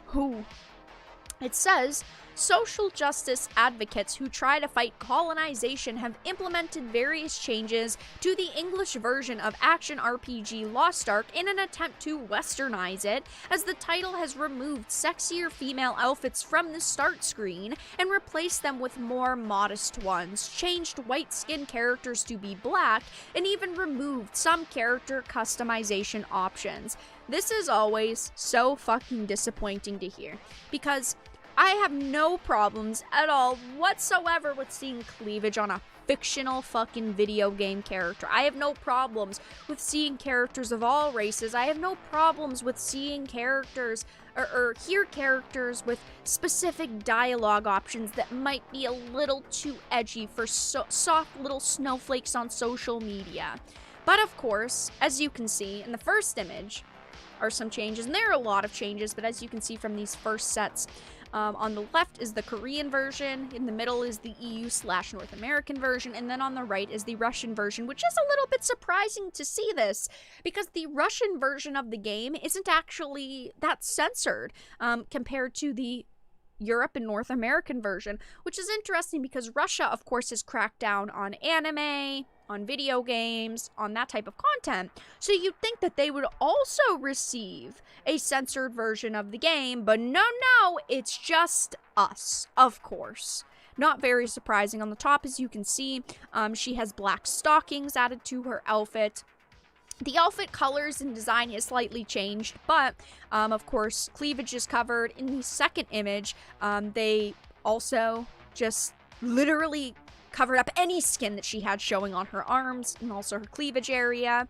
Speaker 1: Who? It says, social justice advocates who try to fight colonization have implemented various changes to the English version of action RPG Lost Ark in an attempt to westernize it, as the title has removed sexier female outfits from the start screen and replaced them with more modest ones, changed white-skinned characters to be black, and even removed some character customization options. This is always so fucking disappointing to hear, because I have no problems at all whatsoever with seeing cleavage on a fictional fucking video game character. I have no problems with seeing characters of all races. I have no problems with seeing characters or hear characters with specific dialogue options that might be a little too edgy for soft little snowflakes on social media. But of course, as you can see in the first image are some changes, and there are a lot of changes, but as you can see from these first sets, on the left is the Korean version, in the middle is the EU/North American version, and then on the right is the Russian version, which is a little bit surprising to see this, because the Russian version of the game isn't actually that censored compared to the Europe and North American version, which is interesting because Russia, of course, has cracked down on anime, on video games, on that type of content. So you'd think that they would also receive a censored version of the game, but no, it's just us, of course. Not very surprising. On the top, as you can see, she has black stockings added to her outfit. The outfit colors and design is slightly changed, but, of course, cleavage is covered. In the second image, they also just literally covered up any skin that she had showing on her arms and also her cleavage area.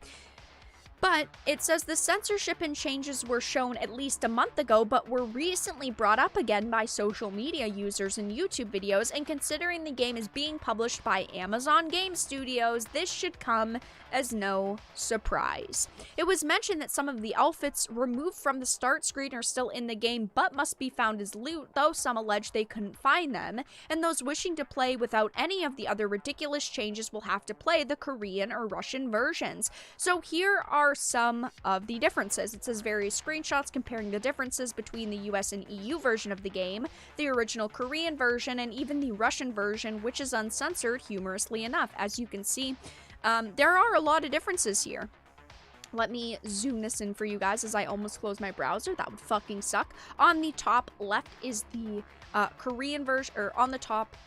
Speaker 1: But it says the censorship and changes were shown at least a month ago, but were recently brought up again by social media users and YouTube videos, and considering the game is being published by Amazon Game Studios, this should come as no surprise. It was mentioned that some of the outfits removed from the start screen are still in the game, but must be found as loot, though some allege they couldn't find them, and those wishing to play without any of the other ridiculous changes will have to play the Korean or Russian versions. So here are some of the differences. It says various screenshots comparing the differences between the US and EU version of the game, the original Korean version, and even the Russian version, which is uncensored, humorously enough. As you can see, there are a lot of differences here. Let me zoom this in for you guys as I almost close my browser. That would fucking suck. On the top left is the Korean version, or on the top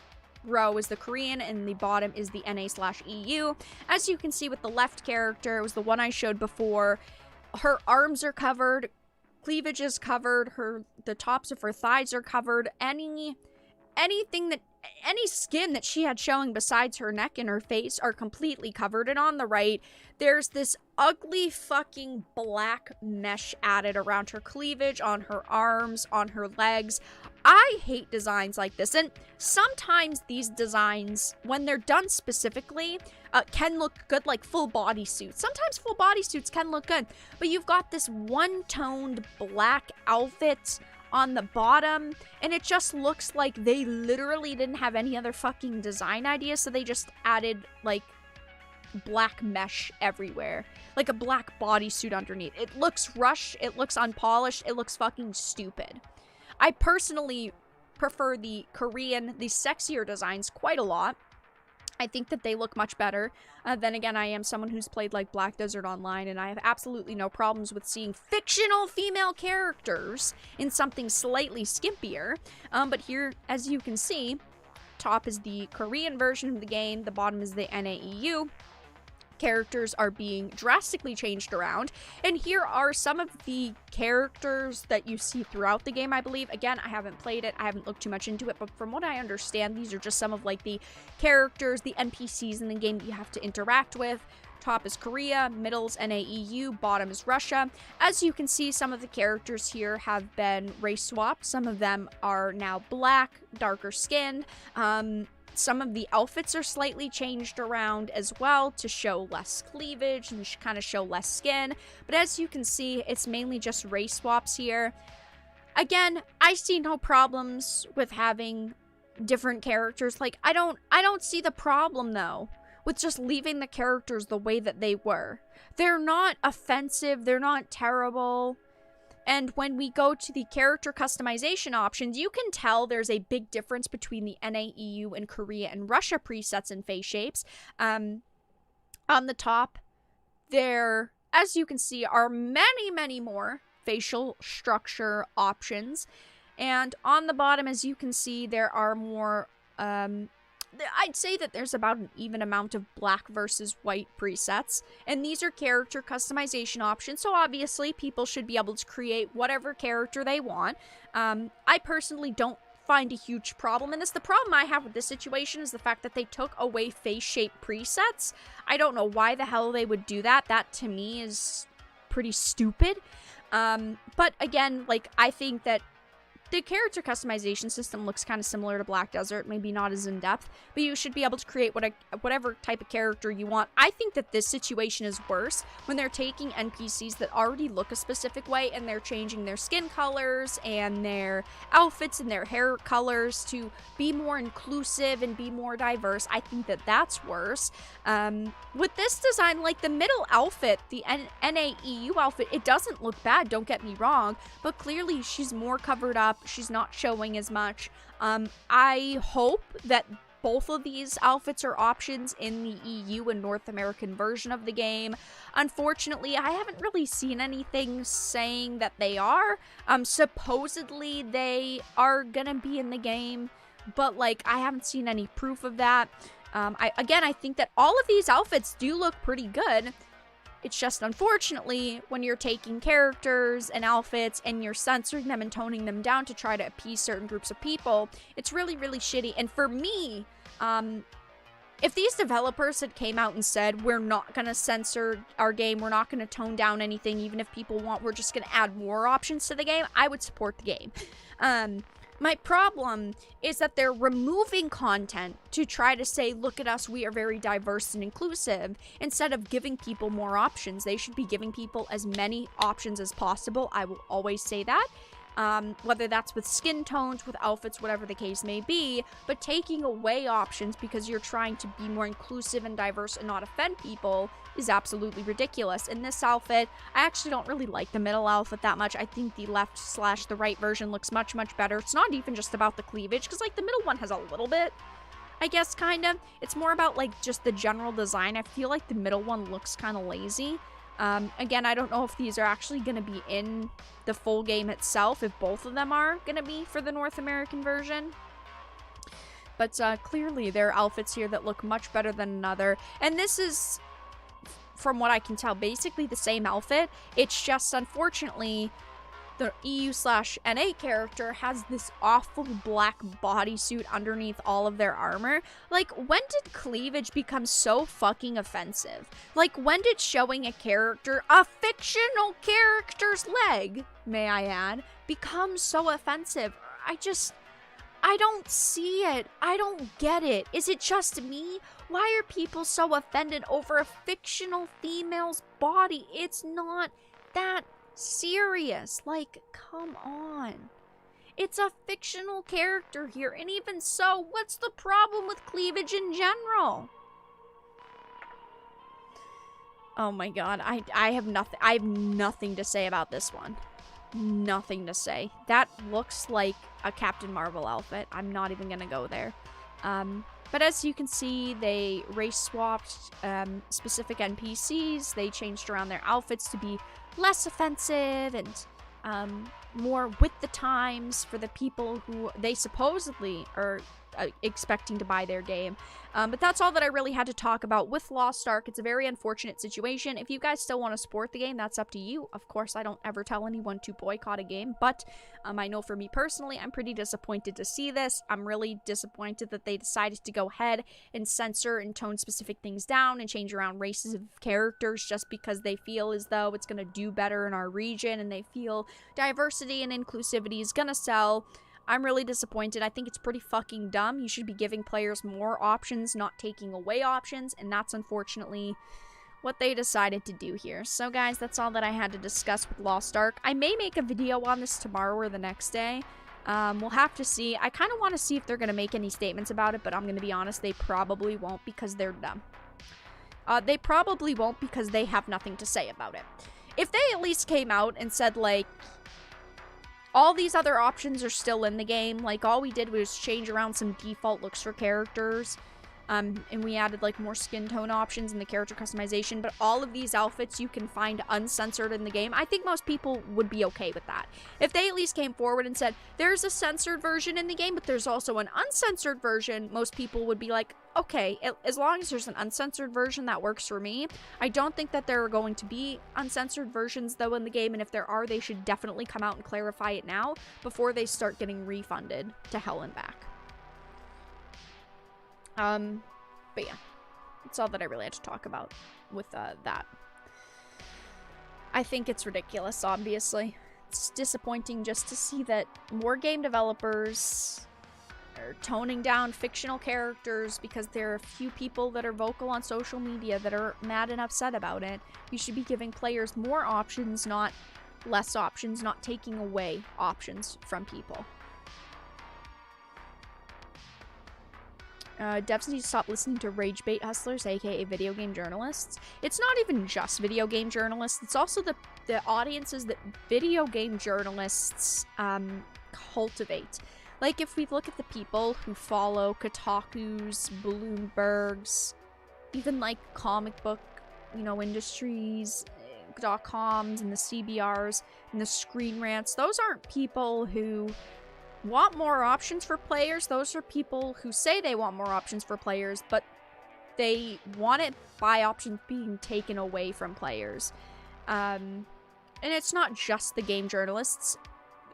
Speaker 1: row is the Korean, and the bottom is the NA/EU. As you can see with the left character, it was the one I showed before. Her arms are covered, cleavage is covered, the tops of her thighs are covered. Any skin that she had showing besides her neck and her face are completely covered. And on the right, there's this ugly fucking black mesh added around her cleavage, on her arms, on her legs. I hate designs like this, and sometimes these designs, when they're done specifically, can look good, like full bodysuits. Sometimes full bodysuits can look good, but you've got this one-toned black outfit on the bottom, and it just looks like they literally didn't have any other fucking design ideas, so they just added, like, black mesh everywhere. Like a black bodysuit underneath. It looks rushed, it looks unpolished, it looks fucking stupid. I personally prefer the Korean, the sexier designs quite a lot. I think that they look much better. Then again, I am someone who's played like Black Desert Online, and I have absolutely no problems with seeing fictional female characters in something slightly skimpier. But here, as you can see, top is the Korean version of the game, the bottom is the NAEU. Characters are being drastically changed around, and here are some of the characters that you see throughout the game, I believe. Again, I haven't played it, I haven't looked too much into it, but from what I understand, these are just some of like the characters, the NPCs in the game that you have to interact with. Top is Korea, middle's NAEU, bottom is Russia. As you can see, some of the characters here have been race swapped. Some of them are now black, darker skinned. Some of the outfits are slightly changed around as well to show less cleavage and kind of show less skin. But as you can see, it's mainly just race swaps here. Again, I see no problems with having different characters. Like, I don't see the problem, though, with just leaving the characters the way that they were. They're not offensive, they're not terrible. And when we go to the character customization options, you can tell there's a big difference between the NAEU and Korea and Russia presets and face shapes. On the top, there, as you can see, are many, many more facial structure options. And on the bottom, as you can see, there are more, I'd say that there's about an even amount of black versus white presets, and these are character customization options, so obviously people should be able to create whatever character they want. I personally don't find a huge problem in this. The problem I have with this situation is the fact that they took away face shape presets. I don't know why the hell they would do that. That to me is pretty stupid. But again, like, I think that the character customization system looks kind of similar to Black Desert, maybe not as in-depth, but you should be able to create whatever type of character you want. I think that this situation is worse when they're taking NPCs that already look a specific way and they're changing their skin colors and their outfits and their hair colors to be more inclusive and be more diverse. I think that that's worse. With this design, like the middle outfit, the NAEU outfit, it doesn't look bad, don't get me wrong, but clearly she's more covered up. She's not showing as much. I hope that both of these outfits are options in the EU and North American version of the game. Unfortunately, I haven't really seen anything saying that they are. Supposedly they are gonna be in the game, but like I haven't seen any proof of that. I think that all of these outfits do look pretty good. It's just, unfortunately, when you're taking characters and outfits and you're censoring them and toning them down to try to appease certain groups of people, it's really, really shitty. And for me, if these developers had came out and said, we're not going to censor our game, we're not going to tone down anything, even if people want, we're just going to add more options to the game, I would support the game. My problem is that they're removing content to try to say, look at us, we are very diverse and inclusive, instead of giving people more options. They should be giving people as many options as possible. I will always say that. Whether that's with skin tones, with outfits, whatever the case may be, but taking away options because you're trying to be more inclusive and diverse and not offend people is absolutely ridiculous. In this outfit, I actually don't really like the middle outfit that much. I think the left/the right version looks much, much better. It's not even just about the cleavage, because, like, the middle one has a little bit, I guess, kind of. It's more about, like, just the general design. I feel like the middle one looks kind of lazy. Again, I don't know if these are actually going to be in the full game itself, if both of them are going to be for the North American version. But clearly there are outfits here that look much better than another. And this is, from what I can tell, basically the same outfit. It's just, unfortunately, the EU/NA character has this awful black bodysuit underneath all of their armor. Like, when did cleavage become so fucking offensive? Like, when did showing a fictional character's leg, may I add, become so offensive? I don't see it. I don't get it. Is it just me? Why are people so offended over a fictional female's body? It's not that serious. Like, come on. It's a fictional character here, and even so, what's the problem with cleavage in general? Oh my god, I have nothing to say about this one. Nothing to say. That looks like a Captain Marvel outfit. I'm not even gonna go there. But as you can see, they race swapped specific NPCs. They changed around their outfits to be less offensive and more with the times for the people who they supposedly are expecting to buy their game. But that's all that I really had to talk about with Lost Ark. It's a very unfortunate situation. If you guys still want to support the game, that's up to you. Of course, I don't ever tell anyone to boycott a game, but I know for me personally, I'm pretty disappointed to see this. I'm really disappointed that they decided to go ahead and censor and tone specific things down and change around races of characters just because they feel as though it's going to do better in our region and they feel diversity and inclusivity is going to sell. I'm really disappointed. I think it's pretty fucking dumb. You should be giving players more options, not taking away options, and that's unfortunately what they decided to do here. So guys, that's all that I had to discuss with Lost Ark. I may make a video on this tomorrow or the next day. We'll have to see. I kind of want to see if they're going to make any statements about it, but I'm going to be honest, they probably won't because they're dumb. They probably won't because they have nothing to say about it. If they at least came out and said, like, all these other options are still in the game. Like, all we did was change around some default looks for characters. And we added, like, more skin tone options and the character customization. But all of these outfits you can find uncensored in the game. I think most people would be okay with that. If they at least came forward and said, there's a censored version in the game, but there's also an uncensored version, most people would be like, okay, as long as there's an uncensored version, that works for me. I don't think that there are going to be uncensored versions, though, in the game. And if there are, they should definitely come out and clarify it now before they start getting refunded to hell and back. But yeah, that's all that I really had to talk about with, that. I think it's ridiculous, obviously. It's disappointing just to see that more game developers are toning down fictional characters because there are a few people that are vocal on social media that are mad and upset about it. You should be giving players more options, not less options, not taking away options from people. Devs need to stop listening to rage bait hustlers, aka video game journalists. It's not even just video game journalists, it's also the audiences that video game journalists cultivate. Like, if we look at the people who follow Kotaku's, Bloomberg's, even like comic book, industries.coms and the CBRs and the Screen Rants, those aren't people who want more options for players. Those are people who say they want more options for players, but they want it by options being taken away from players. And it's not just the game journalists.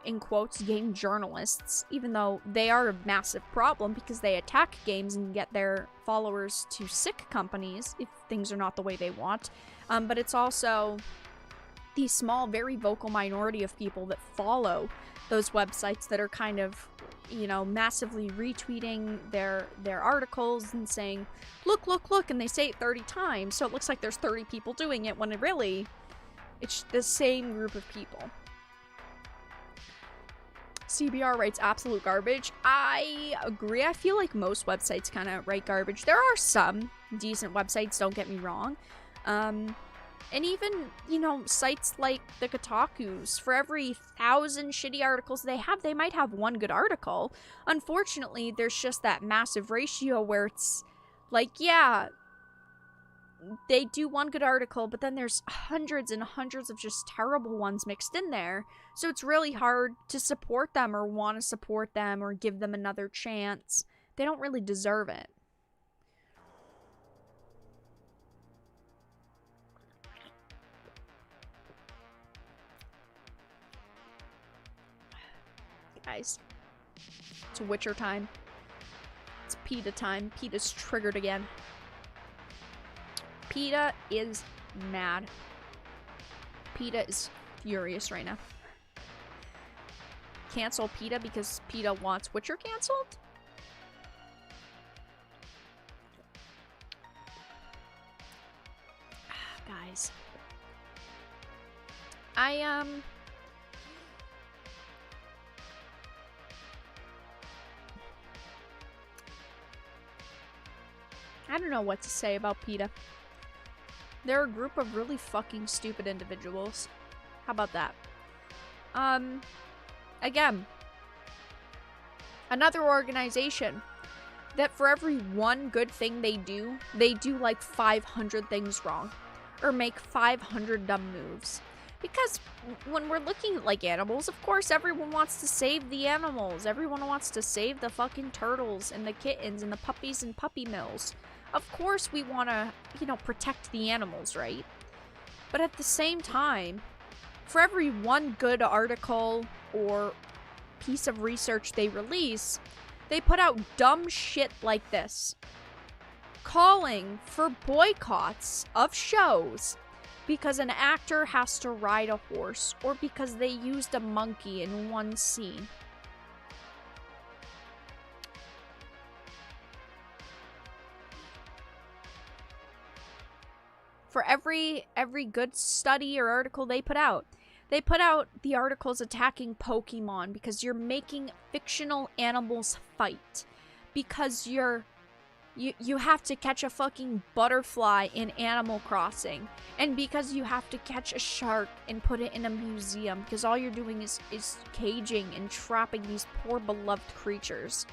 Speaker 1: in quotes, game journalists, even though they are a massive problem because they attack games and get their followers to sick companies if things are not the way they want. But it's also the small, very vocal minority of people that follow those websites that are kind of, you know, massively retweeting their articles and saying, look, look, look, and they say it 30 times, so it looks like there's 30 people doing it, when it's the same group of people. CBR writes absolute garbage. I agree. I feel like most websites kind of write garbage. There are some decent websites, don't get me wrong. And even, you know, sites like the Kotakus, for every 1,000 shitty articles they have, they might have one good article. Unfortunately, there's just that massive ratio where it's like, yeah, they do one good article, but then there's hundreds and hundreds of just terrible ones mixed in there. So it's really hard to support them or want to support them or give them another chance. They don't really deserve it. Guys, it's Witcher time. It's Peta time. Peta's triggered again. Peta is mad. Peta is furious right now. Cancel Peta because Peta wants Witcher canceled? Guys. I don't know what to say about PETA. They're a group of really fucking stupid individuals. How about that? Again, another organization that for every one good thing they do like 500 things wrong. Or make 500 dumb moves. Because when we're looking at, like, animals, of course everyone wants to save the animals. Everyone wants to save the fucking turtles and the kittens and the puppies and puppy mills. Of course we want to, you know, protect the animals, right? But at the same time, for every one good article or piece of research they release, they put out dumb shit like this. Calling for boycotts of shows because an actor has to ride a horse or because they used a monkey in one scene. For every good study or article they put out the articles attacking Pokemon because you're making fictional animals fight. Because you have to catch a fucking butterfly in Animal Crossing. And because you have to catch a shark and put it in a museum. Because all you're doing is caging and trapping these poor beloved creatures.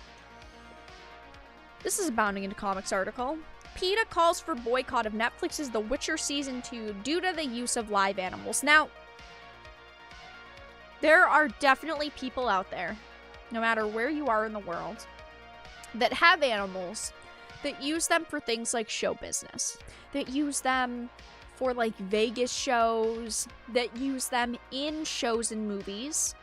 Speaker 1: This is a Bounding into Comics article. PETA calls for boycott of Netflix's The Witcher Season 2 due to the use of live animals. Now, there are definitely people out there, no matter where you are in the world, that have animals, that use them for things like show business, that use them for, like, Vegas shows, that use them in shows and movies.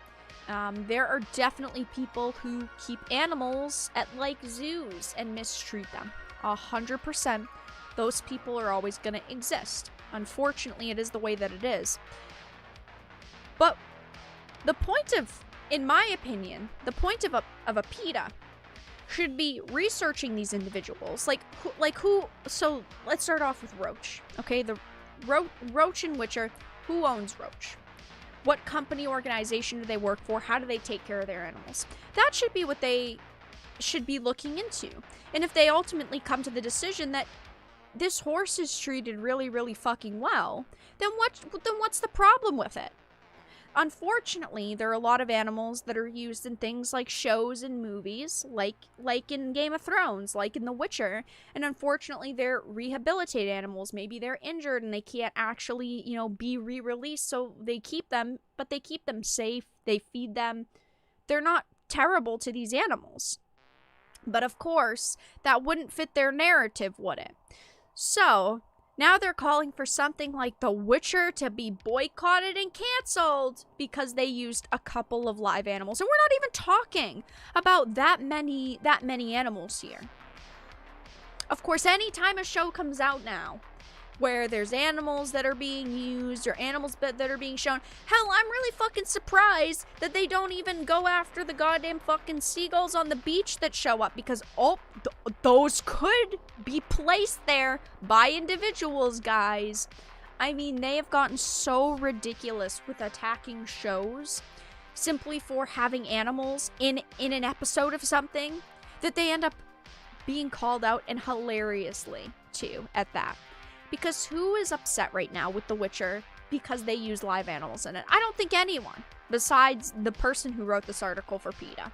Speaker 1: There are definitely people who keep animals at, like, zoos and mistreat them. 100%. Those people are always going to exist. Unfortunately, it is the way that it is. But the point of, in my opinion, the point of a PETA should be researching these individuals. So let's start off with Roach. Okay, the Roach and Witcher. Who owns Roach? What company, organization do they work for? How do they take care of their animals? That should be what they should be looking into. And if they ultimately come to the decision that this horse is treated really, really fucking well, then what's the problem with it? Unfortunately, there are a lot of animals that are used in things like shows and movies, like in Game of Thrones, like in The Witcher, and unfortunately they're rehabilitated animals. Maybe they're injured and they can't actually, you know, be re-released, so they keep them, but they keep them safe, they feed them. They're not terrible to these animals. But of course, that wouldn't fit their narrative, would it? So, Now they're calling for something like The Witcher to be boycotted and canceled because they used a couple of live animals. And we're not even talking about that many animals here. Of course, anytime a show comes out now where there's animals that are being used or animals that are being shown, hell, I'm really fucking surprised that they don't even go after the goddamn fucking seagulls on the beach that show up, because those could be placed there by individuals, guys. I mean, they have gotten so ridiculous with attacking shows simply for having animals in an episode of something that they end up being called out, and hilariously too at that. Because who is upset right now with The Witcher because they use live animals in it? I don't think anyone, besides the person who wrote this article for PETA.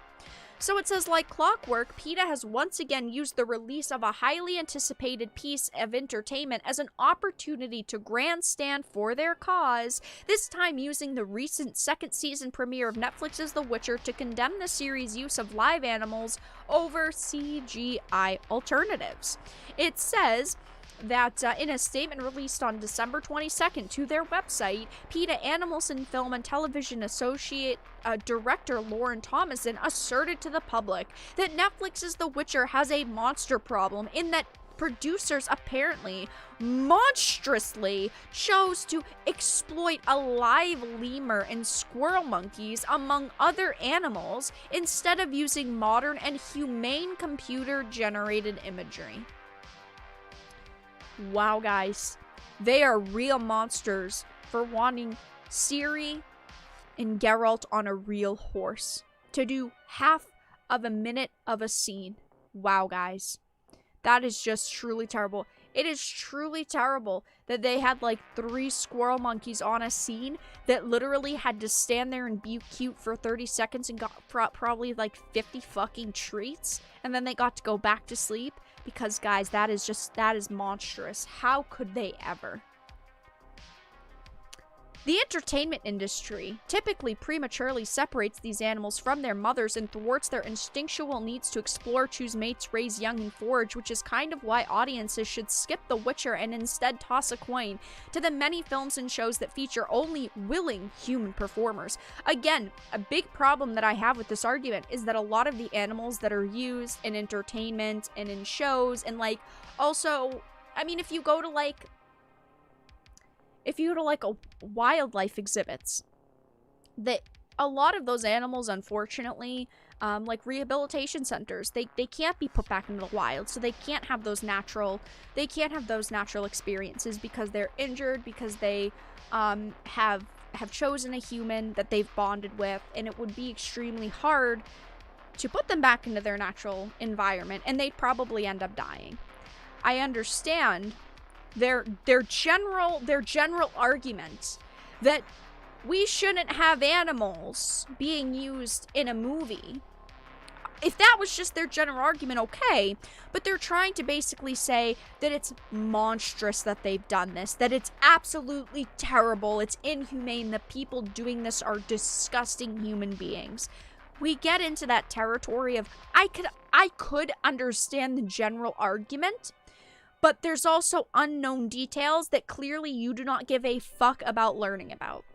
Speaker 1: So it says, like clockwork, PETA has once again used the release of a highly anticipated piece of entertainment as an opportunity to grandstand for their cause, this time using the recent second season premiere of Netflix's The Witcher to condemn the series' use of live animals over CGI alternatives. It says that in a statement released on December 22nd to their website, PETA Animals in Film and Television Associate Director Lauren Thomason asserted to the public that Netflix's The Witcher has a monster problem in that producers apparently monstrously chose to exploit a live lemur and squirrel monkeys among other animals instead of using modern and humane computer-generated imagery. Wow, guys, they are real monsters for wanting Ciri and Geralt on a real horse to do half of a minute of a scene. Wow, guys, that is just truly terrible. It is truly terrible that they had like 3 squirrel monkeys on a scene that literally had to stand there and be cute for 30 seconds and got probably like 50 fucking treats, and then they got to go back to sleep. Because, guys, that is monstrous. How could they ever? The entertainment industry typically prematurely separates these animals from their mothers and thwarts their instinctual needs to explore, choose mates, raise young, and forage, which is kind of why audiences should skip The Witcher and instead toss a coin to the many films and shows that feature only willing human performers. Again, a big problem that I have with this argument is that a lot of the animals that are used in entertainment and in shows, and like, also, I mean, if you go to like a wildlife exhibits, that a lot of those animals, unfortunately, like rehabilitation centers, they can't be put back into the wild, so they can't have those natural experiences because they're injured, because they have chosen a human that they've bonded with, and it would be extremely hard to put them back into their natural environment, and they'd probably end up dying. I understand their general argument that we shouldn't have animals being used in a movie. If that was just their general argument, okay, but they're trying to basically say that it's monstrous that they've done this, that it's absolutely terrible, it's inhumane, that people doing this are disgusting human beings. We get into that territory of I could understand the general argument, but there's also unknown details that clearly you do not give a fuck about learning about.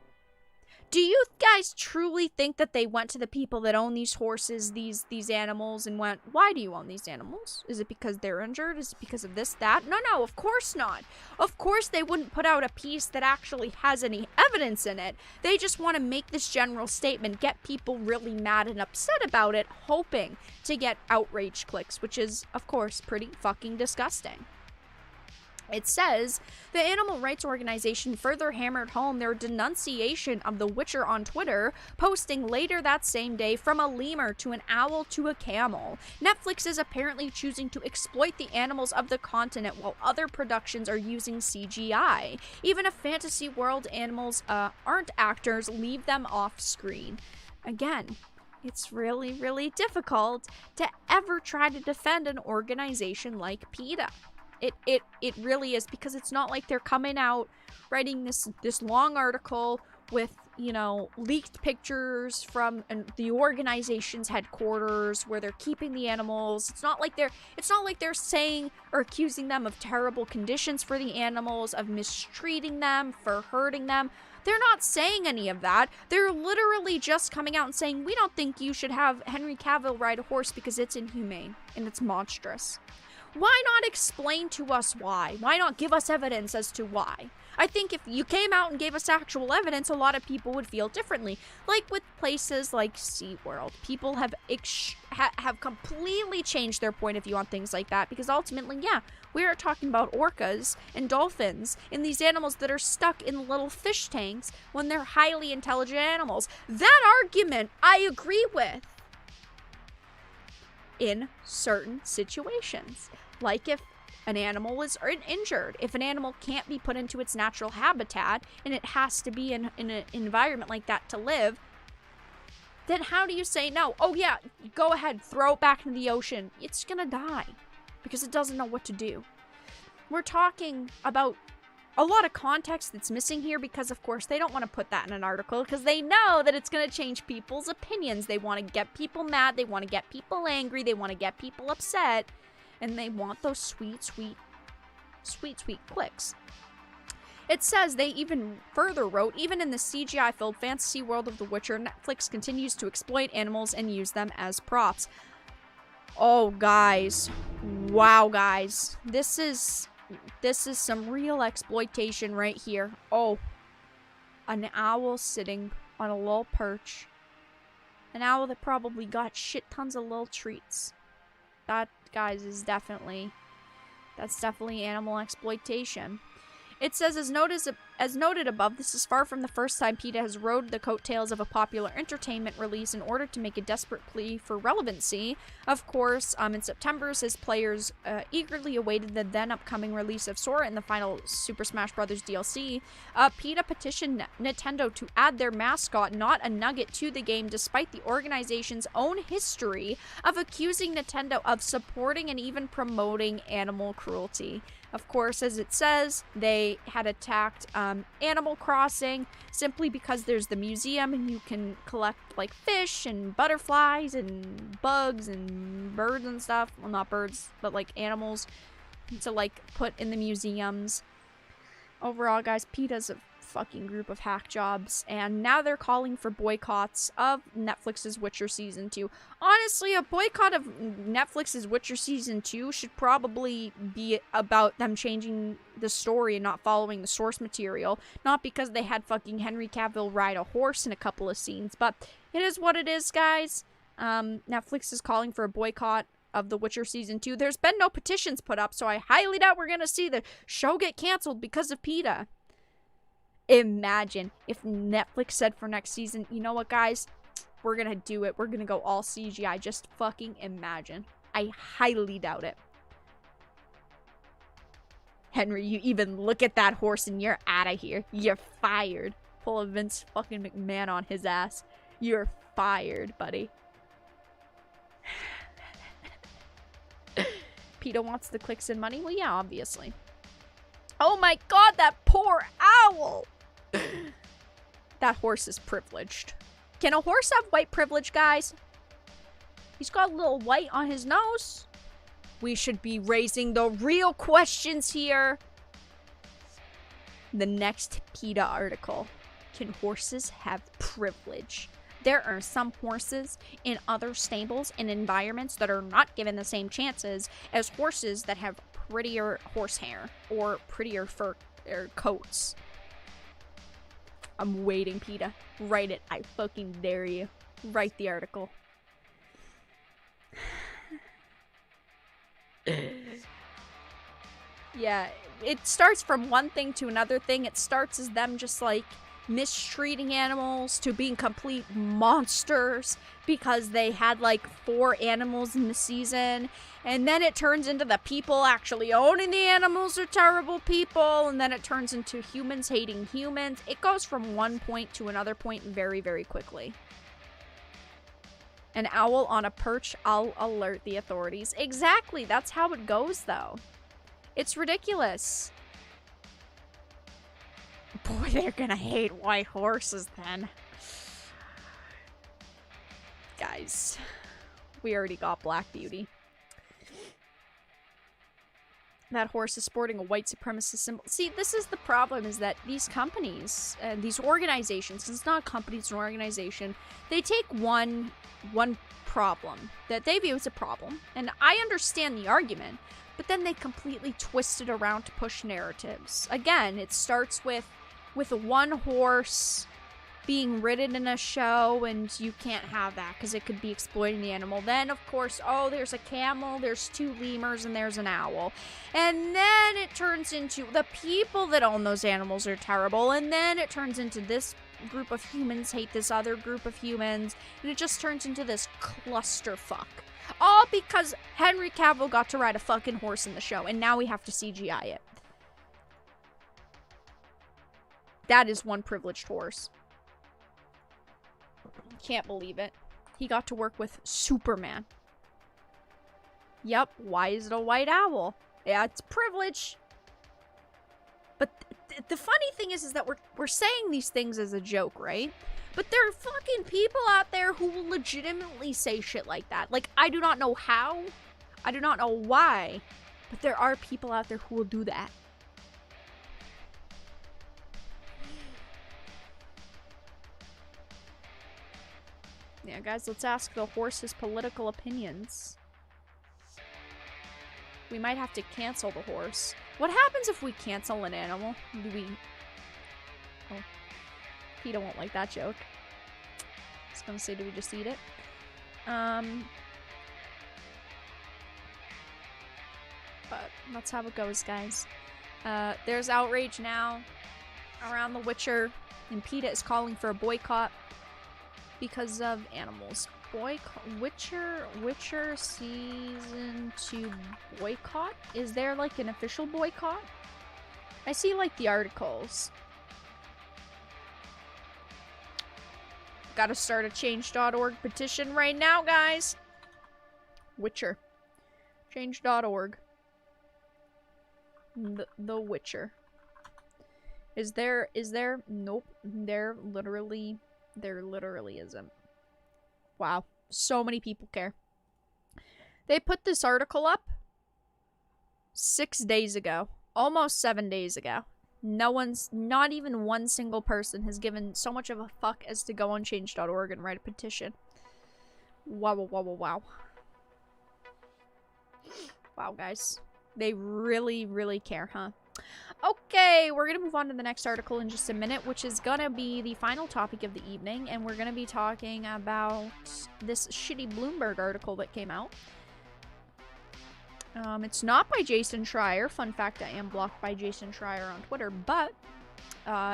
Speaker 1: Do you guys truly think that they went to the people that own these horses, these animals, and went, why do you own these animals? Is it because they're injured? Is it because of this, that? No, of course not. Of course they wouldn't put out a piece that actually has any evidence in it. They just want to make this general statement, get people really mad and upset about it, hoping to get outrage clicks, which is, of course, pretty fucking disgusting. It says, the animal rights organization further hammered home their denunciation of The Witcher on Twitter, posting later that same day, from a lemur to an owl to a camel. Netflix is apparently choosing to exploit the animals of the continent while other productions are using CGI. Even if fantasy world animals aren't actors, leave them off screen. Again, it's really, really difficult to ever try to defend an organization like PETA. It really is, because it's not like they're coming out writing this long article with you know, leaked pictures from the organization's headquarters where they're keeping the animals. It's not like they're saying or accusing them of terrible conditions for the animals, of mistreating them, for hurting them. They're not saying any of that. They're literally just coming out and saying, we don't think you should have Henry Cavill ride a horse because it's inhumane and it's monstrous. Why not explain to us why? Why not give us evidence as to why? I think if you came out and gave us actual evidence, a lot of people would feel differently. Like with places like SeaWorld, people have completely changed their point of view on things like that, because ultimately, yeah, we are talking about orcas and dolphins and these animals that are stuck in little fish tanks when they're highly intelligent animals. That argument I agree with in certain situations. Like if an animal is injured, if an animal can't be put into its natural habitat and it has to be in an environment like that to live, then how do you say no? Oh yeah, go ahead, throw it back into the ocean. It's gonna die because it doesn't know what to do. We're talking about a lot of context that's missing here because, of course, they don't want to put that in an article because they know that it's going to change people's opinions. They want to get people mad. They want to get people angry. They want to get people upset. And they want those sweet clicks. It says they even further wrote, even in the CGI-filled fantasy world of The Witcher, Netflix continues to exploit animals and use them as props. Oh, guys. Wow, guys. This is some real exploitation right here. Oh. An owl sitting on a little perch. An owl that probably got shit tons of little treats. That, guys, is definitely animal exploitation. It says, as noted above, this is far from the first time Peta has rode the coattails of a popular entertainment release in order to make a desperate plea for relevancy. Of course, in September, his players eagerly awaited the then-upcoming release of Sora in the final Super Smash Bros. DLC. Peta petitioned Nintendo to add their mascot, Not a Nugget, to the game, despite the organization's own history of accusing Nintendo of supporting and even promoting animal cruelty. Of course, as it says, they had attacked Animal Crossing simply because there's the museum and you can collect like fish and butterflies and bugs and birds and stuff. Well, not birds, but like animals to like put in the museums. Overall, guys, PETA's a fucking group of hack jobs, and now they're calling for boycotts of Netflix's Witcher Season 2. Honestly, a boycott of Netflix's Witcher Season 2 should probably be about them changing the story and not following the source material. Not because they had fucking Henry Cavill ride a horse in a couple of scenes, but it is what it is, guys. Netflix is calling for a boycott of The Witcher Season 2. There's been no petitions put up, so I highly doubt we're gonna see the show get canceled because of PETA. Imagine if Netflix said for next season, you know what, guys? We're gonna do it. We're gonna go all CGI. Just fucking imagine. I highly doubt it. Henry, you even look at that horse and you're out of here. You're fired. Pull a Vince fucking McMahon on his ass. You're fired, buddy. PETA wants the clicks and money? Well, yeah, obviously. Oh my god, that poor owl! That horse is privileged. Can a horse have white privilege, guys? He's got a little white on his nose. We should be raising the real questions here. The next PETA article. Can horses have privilege? There are some horses in other stables and environments that are not given the same chances as horses that have prettier horsehair or prettier fur or coats. I'm waiting, PETA. Write it. I fucking dare you. Write the article. Yeah, it starts from one thing to another thing. It starts as them just like mistreating animals to being complete monsters because they had like 4 animals in the season, and then it turns into the people actually owning the animals are terrible people, and then it turns into humans hating humans. It goes from one point to another point very, very quickly. An owl on a perch, I'll alert the authorities. Exactly, that's how it goes though. It's ridiculous. Boy, they're gonna hate white horses then. Guys, we already got Black Beauty. That horse is sporting a white supremacist symbol. See, this is the problem, is that these companies, these organizations, 'cause it's not companies, it's an organization, they take one problem that they view as a problem, and I understand the argument, but then they completely twist it around to push narratives. Again, it starts with one horse being ridden in a show, and you can't have that because it could be exploiting the animal. Then, of course, oh, there's a camel, there's 2 lemurs, and there's an owl. And then it turns into the people that own those animals are terrible, and then it turns into this group of humans hate this other group of humans, and it just turns into this clusterfuck. All because Henry Cavill got to ride a fucking horse in the show, and now we have to CGI it. That is one privileged horse. Can't believe it. He got to work with Superman. Yep, why is it a white owl? Yeah, it's privilege. But the funny thing is that we're saying these things as a joke, right? But there are fucking people out there who will legitimately say shit like that. Like, I do not know how. I do not know why. But there are people out there who will do that. Yeah, guys, let's ask the horse his political opinions. We might have to cancel the horse. What happens if we cancel an animal? Do we... Oh. Peta won't like that joke. I was gonna say, do we just eat it? But that's how it goes, guys. There's outrage now around The Witcher, and Peta is calling for a boycott because of animals. Witcher season 2 boycott? Is there like an official boycott? I see like the articles. Gotta start a change.org petition right now, guys. Witcher. Change.org. The Witcher. Is there? Nope. There literally isn't. Wow. So many people care. They put this article up 6 days ago. Almost 7 days ago. Not even one single person has given so much of a fuck as to go on change.org and write a petition. Wow, wow, wow, wow. Wow, guys. They really, really care, huh? Okay, we're gonna move on to the next article in just a minute, which is gonna be the final topic of the evening, and we're gonna be talking about this shitty Bloomberg article that came out. It's not by Jason Schreier. Fun fact, I am blocked by Jason Schreier on Twitter, but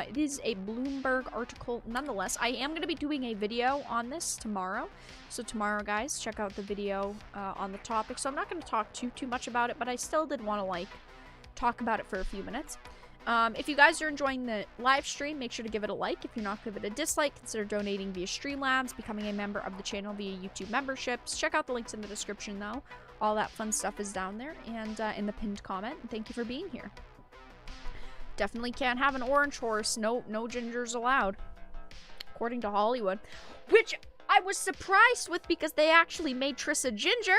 Speaker 1: it is a Bloomberg article nonetheless. I am gonna be doing a video on this tomorrow, so tomorrow, guys, check out the video on the topic. So I'm not gonna talk too much about it, but I still did want to talk about it for a few minutes. If you guys are enjoying the live stream, make sure to give it a like. If you're not, give it a dislike. Consider donating via Streamlabs, becoming a member of the channel via YouTube memberships. Check out the links in the description, though. All that fun stuff is down there and in the pinned comment. And thank you for being here. Definitely can't have an orange horse. No gingers allowed, according to Hollywood, which I was surprised with because they actually made Triss a ginger.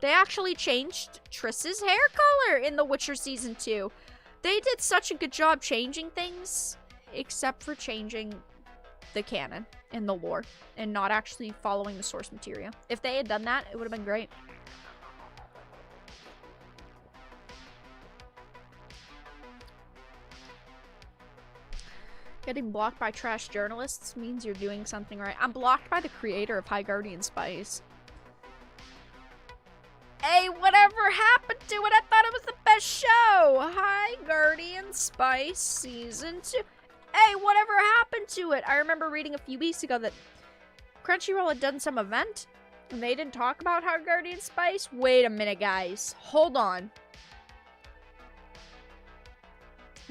Speaker 1: They actually changed Triss's hair color in The Witcher Season 2. They did such a good job changing things, except for changing the canon and the lore, and not actually following the source material. If they had done that, it would have been great. Getting blocked by trash journalists means you're doing something right. I'm blocked by the creator of High Guardian Spice. Hey, whatever happened to it? I thought it was the best show! High Guardian Spice Season 2. Hey, whatever happened to it? I remember reading a few weeks ago that Crunchyroll had done some event, and they didn't talk about High Guardian Spice? Wait a minute, guys. Hold on.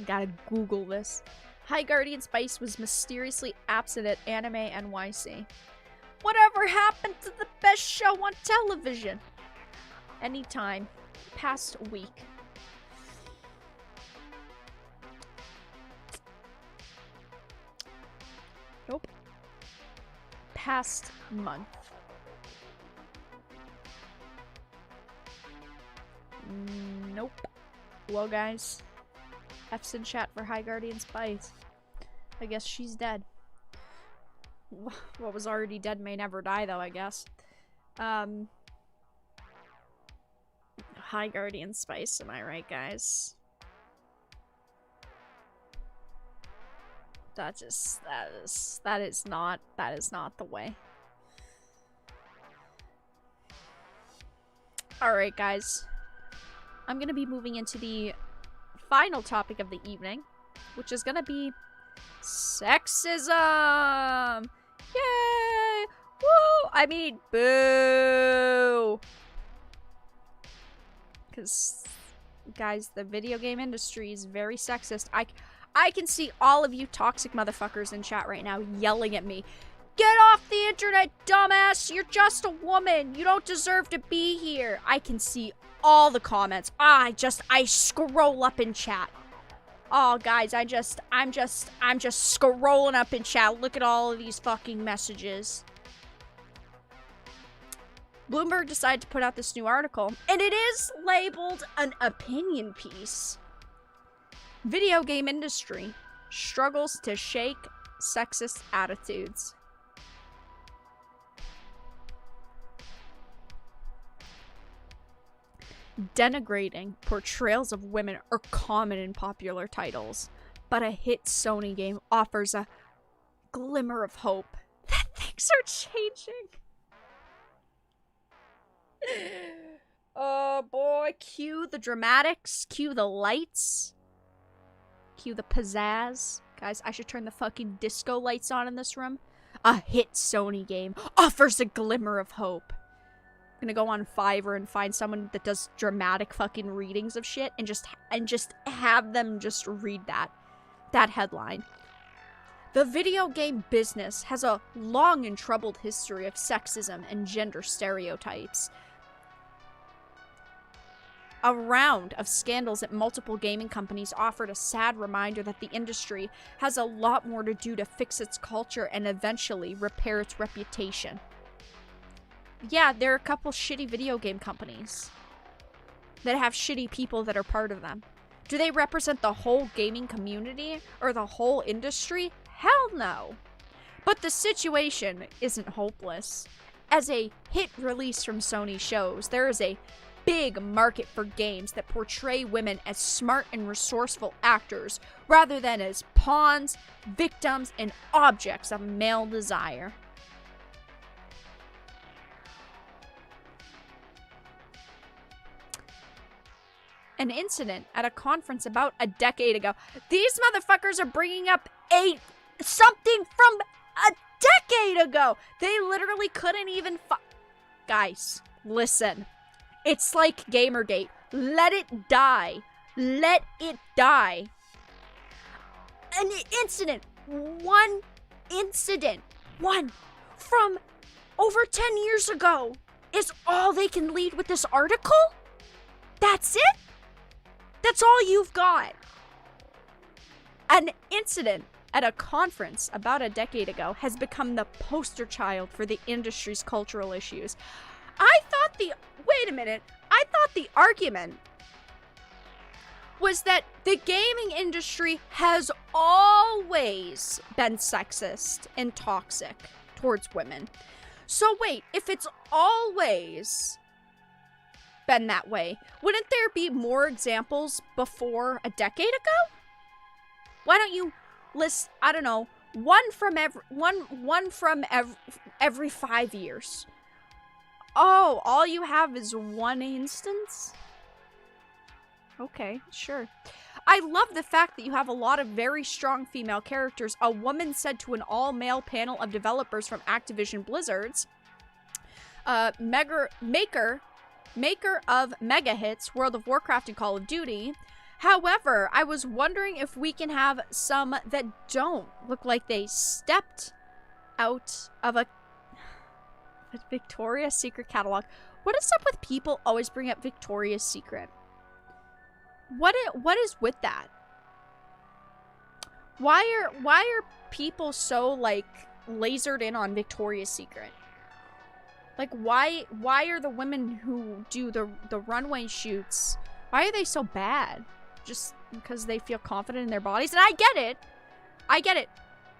Speaker 1: Gotta Google this. High Guardian Spice was mysteriously absent at Anime NYC. Whatever happened to the best show on television? Anytime. Past week. past month. Nope. Well, guys, F's in chat for High Guardian Spice. I guess she's dead. What was already dead may never die, though, I guess. High Guardian Spice, am I right, guys? That is not the way. Alright, guys. I'm gonna be moving into the final topic of the evening, which is gonna be sexism! Yay! Woo! I mean, boo! Because, guys, the video game industry is very sexist. I can see all of you toxic motherfuckers in chat right now yelling at me. Get off the internet, dumbass! You're just a woman! You don't deserve to be here! I can see all the comments. I scroll up in chat. Oh, guys, I'm just scrolling up in chat. Look at all of these fucking messages. Bloomberg decided to put out this new article, and it is labeled an opinion piece. Video game industry struggles to shake sexist attitudes. Denigrating portrayals of women are common in popular titles, but a hit Sony game offers a glimmer of hope that things are changing. Oh boy, cue the dramatics, cue the lights, cue the pizzazz. Guys, I should turn the fucking disco lights on in this room. A hit Sony game offers a glimmer of hope. I'm gonna go on Fiverr and find someone that does dramatic fucking readings of shit and just have them just read that headline. The video game business has a long and troubled history of sexism and gender stereotypes. A round of scandals at multiple gaming companies offered a sad reminder that the industry has a lot more to do to fix its culture and eventually repair its reputation. Yeah, there are a couple shitty video game companies that have shitty people that are part of them. Do they represent the whole gaming community or the whole industry? Hell no. But the situation isn't hopeless. As a hit release from Sony shows, there is a big market for games that portray women as smart and resourceful actors rather than as pawns, victims, and objects of male desire. An incident at a conference about a decade ago. These motherfuckers are bringing up something from a decade ago. They literally couldn't even Guys, listen. It's like Gamergate. Let it die. Let it die. An incident. One incident. One from over 10 years ago is all they can lead with this article? That's it? That's all you've got. An incident at a conference about a decade ago has become the poster child for the industry's cultural issues. Wait a minute. I thought the argument was that the gaming industry has always been sexist and toxic towards women. So wait, if it's always been that way, wouldn't there be more examples before a decade ago? Why don't you list, I don't know, one from every 5 years? Oh, all you have is one instance? Okay, sure. I love the fact that you have a lot of very strong female characters. A woman said to an all-male panel of developers from Activision Blizzard's maker of mega hits, World of Warcraft and Call of Duty. However, I was wondering if we can have some that don't look like they stepped out of a Victoria's Secret catalog. What is up with people always bring up Victoria's Secret? What is with that? Why are people so like lasered in on Victoria's Secret. Like, why are the women who do the runway shoots, why are they so bad? Just because they feel confident in their bodies? And I get it.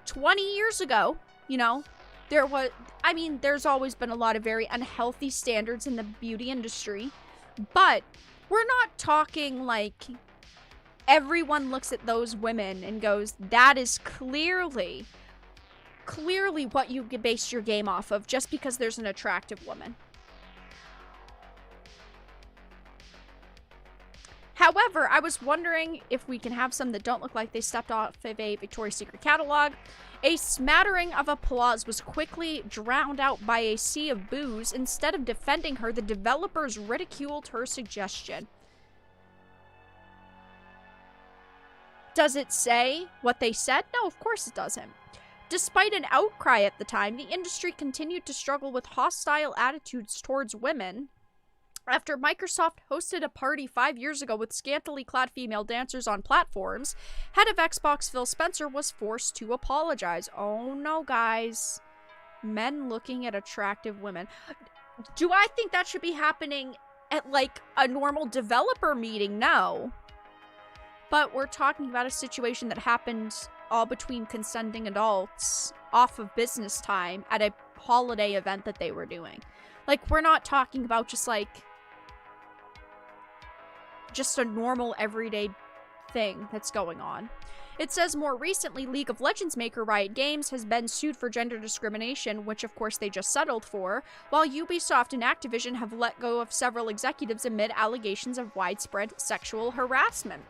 Speaker 1: 20 years ago, you know, there's always been a lot of very unhealthy standards in the beauty industry, but we're not talking like everyone looks at those women and goes, that is clearly what you base your game off of just because there's an attractive woman. However, I was wondering if we can have some that don't look like they stepped off of a Victoria's Secret catalog. A smattering of applause was quickly drowned out by a sea of boos. Instead of defending her, the developers ridiculed her suggestion. Does it say what they said? No, of course it doesn't. Despite an outcry at the time, the industry continued to struggle with hostile attitudes towards women. After Microsoft hosted a party 5 years ago with scantily clad female dancers on platforms, head of Xbox Phil Spencer was forced to apologize. Oh no, guys. Men looking at attractive women. Do I think that should be happening at, like, a normal developer meeting? No. But we're talking about a situation that happened all between consenting adults off of business time at a holiday event that they were doing. Like, we're not talking about just a normal everyday thing that's going on. It says more recently, League of Legends maker Riot Games has been sued for gender discrimination, which of course they just settled for, while Ubisoft and Activision have let go of several executives amid allegations of widespread sexual harassment.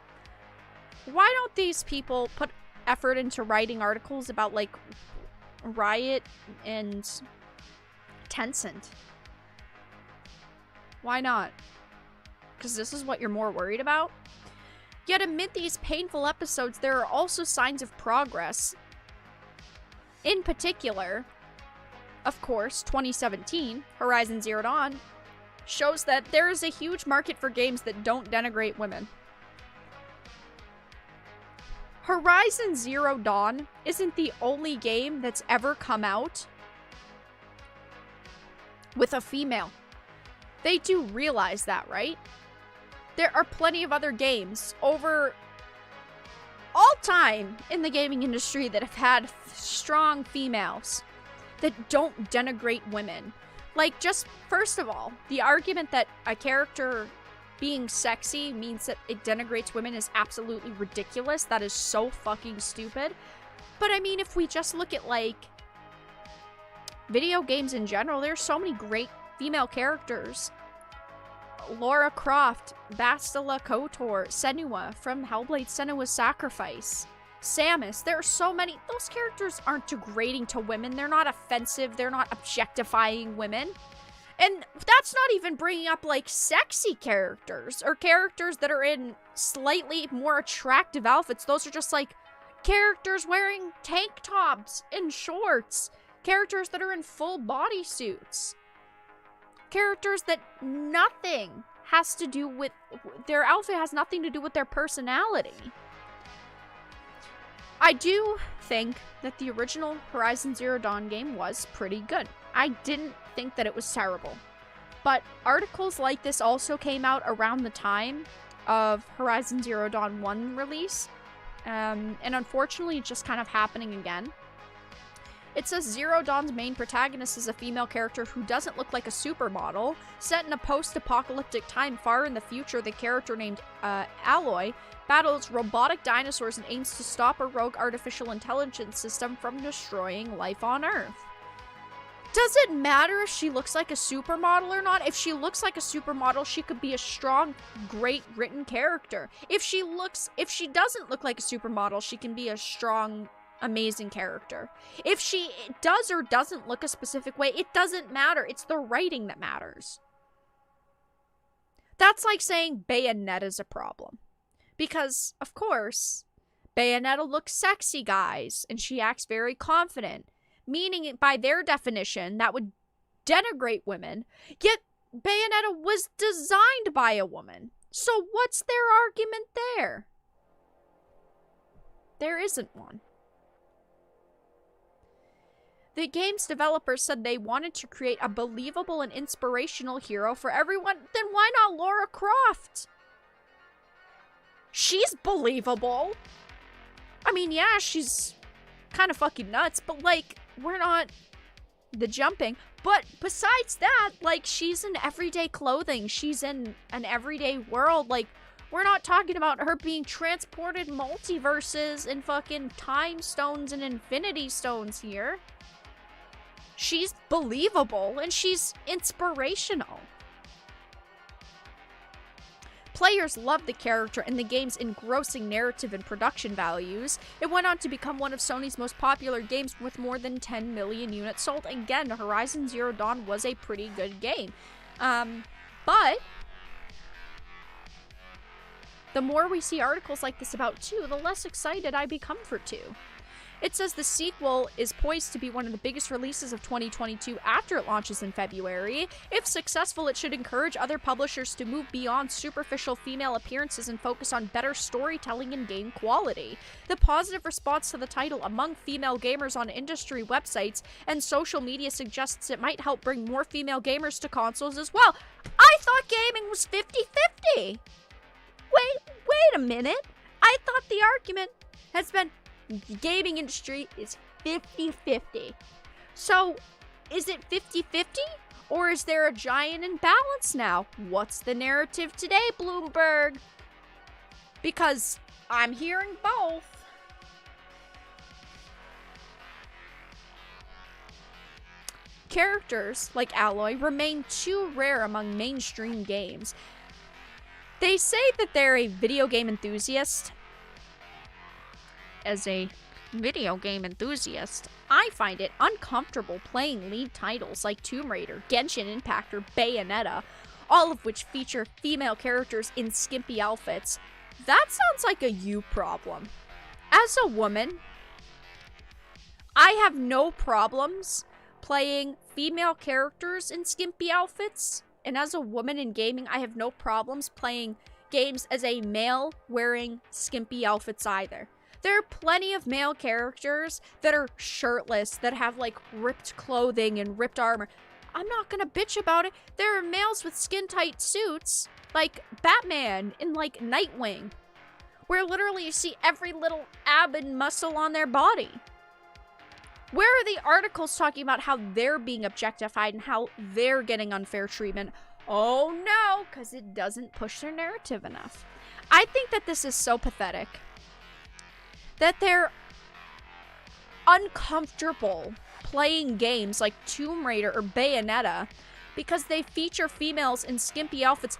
Speaker 1: Why don't these people put effort into writing articles about, like, Riot and Tencent? Why not? Because this is what you're more worried about? Yet amid these painful episodes, there are also signs of progress. In particular, of course, 2017, Horizon Zero Dawn, shows that there is a huge market for games that don't denigrate women. Horizon Zero Dawn isn't the only game that's ever come out with a female. They do realize that, right? There are plenty of other games over all time in the gaming industry that have had strong females that don't denigrate women. Like, just first of all, the argument that a character being sexy means that it denigrates women is absolutely ridiculous. That is so fucking stupid. But I mean, if we just look at, like, video games in general, there's so many great female characters. Lara Croft, Bastila Kotor, Senua from Hellblade Senua's Sacrifice, Samus. There are so many. Those characters aren't degrading to women. They're not offensive. They're not objectifying women. And that's not even bringing up, like, sexy characters or characters that are in slightly more attractive outfits. Those are just, like, characters wearing tank tops and shorts. Characters that are in full bodysuits. Characters that nothing has to do with their outfit, has nothing to do with their personality. I do think that the original Horizon Zero Dawn game was pretty good. I didn't think that it was terrible. But articles like this also came out around the time of Horizon Zero Dawn 1 release. And unfortunately, it's just kind of happening again. It says Zero Dawn's main protagonist is a female character who doesn't look like a supermodel. Set in a post-apocalyptic time far in the future, the character named Aloy battles robotic dinosaurs and aims to stop a rogue artificial intelligence system from destroying life on Earth. Does it matter if she looks like a supermodel or not? If she looks like a supermodel, she could be a strong, great written character. If she doesn't look like a supermodel, she can be a strong, amazing character. If she does or doesn't look a specific way, it doesn't matter. It's the writing that matters. That's like saying Bayonetta's a problem. Because, of course, Bayonetta looks sexy, guys, and she acts very confident. Meaning, by their definition, that would denigrate women. Yet, Bayonetta was designed by a woman. So what's their argument there? There isn't one. The game's developers said they wanted to create a believable and inspirational hero for everyone. Then why not Lara Croft? She's believable. I mean, yeah, she's kind of fucking nuts, but, like, we're not the jumping. But besides that, like, she's in everyday clothing. She's in an everyday world. Like, we're not talking about her being transported multiverses and fucking time stones and infinity stones here. She's believable and she's inspirational. Players loved the character and the game's engrossing narrative and production values. It went on to become one of Sony's most popular games with more than 10 million units sold. Again, Horizon Zero Dawn was a pretty good game. But the more we see articles like this about 2, the less excited I become for 2. It says the sequel is poised to be one of the biggest releases of 2022 after it launches in February. If successful, it should encourage other publishers to move beyond superficial female appearances and focus on better storytelling and game quality. The positive response to the title among female gamers on industry websites and social media suggests it might help bring more female gamers to consoles as well. I thought gaming was 50-50. Wait a minute. I thought the argument has been the gaming industry is 50-50. So, is it 50-50? Or is there a giant imbalance now? What's the narrative today, Bloomberg? Because I'm hearing both. Characters like Aloy remain too rare among mainstream games. They say that they're a video game enthusiast. As a video game enthusiast, I find it uncomfortable playing lead titles like Tomb Raider, Genshin Impact, or Bayonetta, all of which feature female characters in skimpy outfits. That sounds like a you problem. As a woman, I have no problems playing female characters in skimpy outfits, and as a woman in gaming, I have no problems playing games as a male wearing skimpy outfits either. There are plenty of male characters that are shirtless, that have, like, ripped clothing and ripped armor. I'm not gonna bitch about it. There are males with skin-tight suits, like Batman and, like, Nightwing, where literally you see every little ab and muscle on their body. Where are the articles talking about how they're being objectified and how they're getting unfair treatment? Oh no, because it doesn't push their narrative enough. I think that this is so pathetic. That they're uncomfortable playing games like Tomb Raider or Bayonetta because they feature females in skimpy outfits.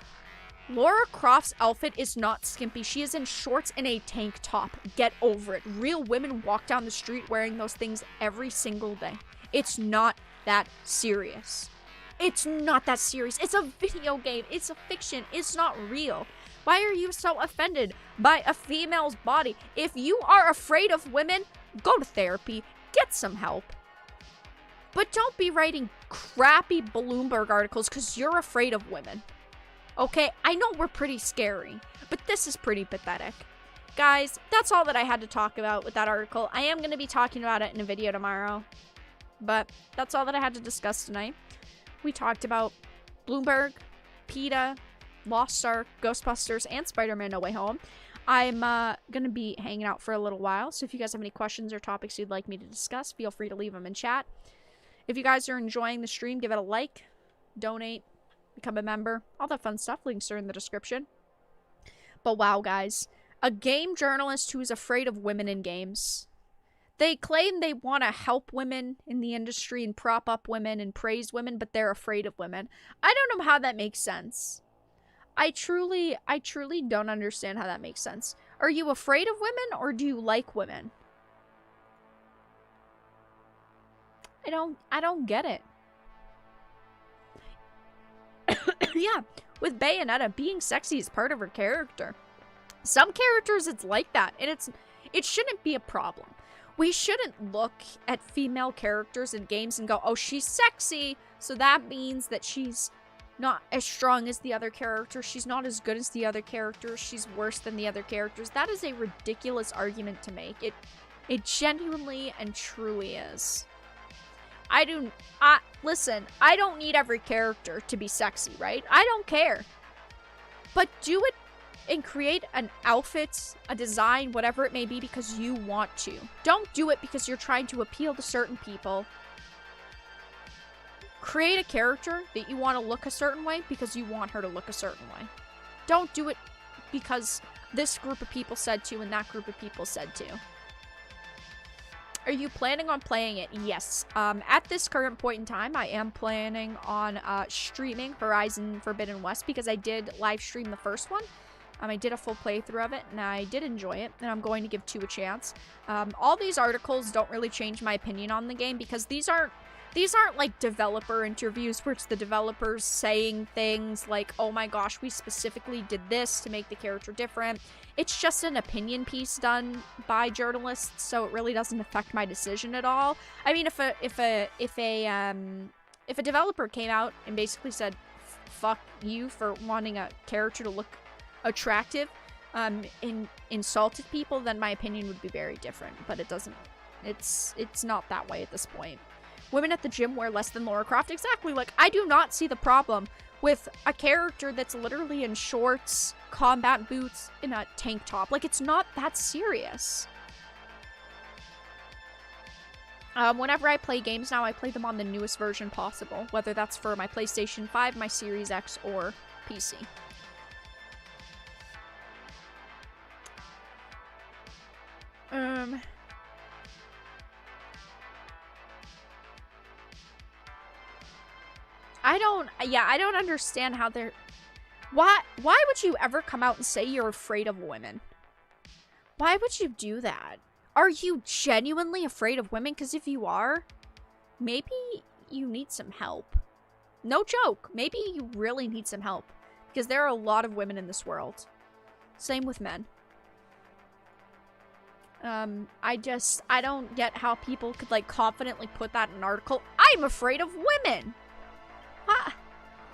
Speaker 1: Lara Croft's outfit is not skimpy. She is in shorts and a tank top. Get over it. Real women walk down the street wearing those things every single day. It's not that serious. It's not that serious. It's a video game. It's a fiction. It's not real. Why are you so offended by a female's body? If you are afraid of women, go to therapy. Get some help. But don't be writing crappy Bloomberg articles because you're afraid of women. Okay, I know we're pretty scary, but this is pretty pathetic. Guys, that's all that I had to talk about with that article. I am going to be talking about it in a video tomorrow, but that's all that I had to discuss tonight. We talked about Bloomberg, Peta, Lost Ark, Ghostbusters, and Spider-Man No Way Home. I'm going to be hanging out for a little while, so if you guys have any questions or topics you'd like me to discuss, feel free to leave them in chat. If you guys are enjoying the stream, give it a like, donate, become a member, all that fun stuff. Links are in the description. But wow, guys, a game journalist who's afraid of women in games. They claim they want to help women in the industry and prop up women and praise women, but they're afraid of women. I don't know how that makes sense. I truly don't understand how that makes sense. Are you afraid of women or do you like women? I don't get it. Yeah, with Bayonetta, being sexy is part of her character. Some characters it's like that, and it shouldn't be a problem. We shouldn't look at female characters in games and go, oh, she's sexy, so that means that she's not as strong as the other characters, she's not as good as the other characters, she's worse than the other characters. That is a ridiculous argument to make. It genuinely and truly is. Listen, I don't need every character to be sexy, right? I don't care. But do it and create an outfit, a design, whatever it may be, because you want to. Don't do it because you're trying to appeal to certain people. Create a character that you want to look a certain way because you want her to look a certain way. Don't do it because this group of people said to and that group of people said to. Are you planning on playing it? Yes. At this current point in time, I am planning on streaming Horizon Forbidden West because I did live stream the first one. I did a full playthrough of it, and I did enjoy it, and I'm going to give 2 a chance. All these articles don't really change my opinion on the game because these aren't like developer interviews where it's the developers saying things like, oh my gosh, we specifically did this to make the character different. It's just an opinion piece done by journalists, so it really doesn't affect my decision at all. I mean, if a developer came out and basically said, fuck you for wanting a character to look attractive, insulted people, then my opinion would be very different. But it doesn't. It's not that way at this point. Women at the gym wear less than Lara Croft. Exactly. Like, I do not see the problem with a character that's literally in shorts, combat boots, in a tank top. Like, it's not that serious. Whenever I play games now, I play them on the newest version possible, whether that's for my PlayStation 5, my Series X, or PC. I don't understand how they're... Why would you ever come out and say you're afraid of women? Why would you do that? Are you genuinely afraid of women? Because if you are, maybe you need some help. No joke. Maybe you really need some help. Because there are a lot of women in this world. Same with men. I don't get how people could, like, confidently put that in an article. I'm afraid of women!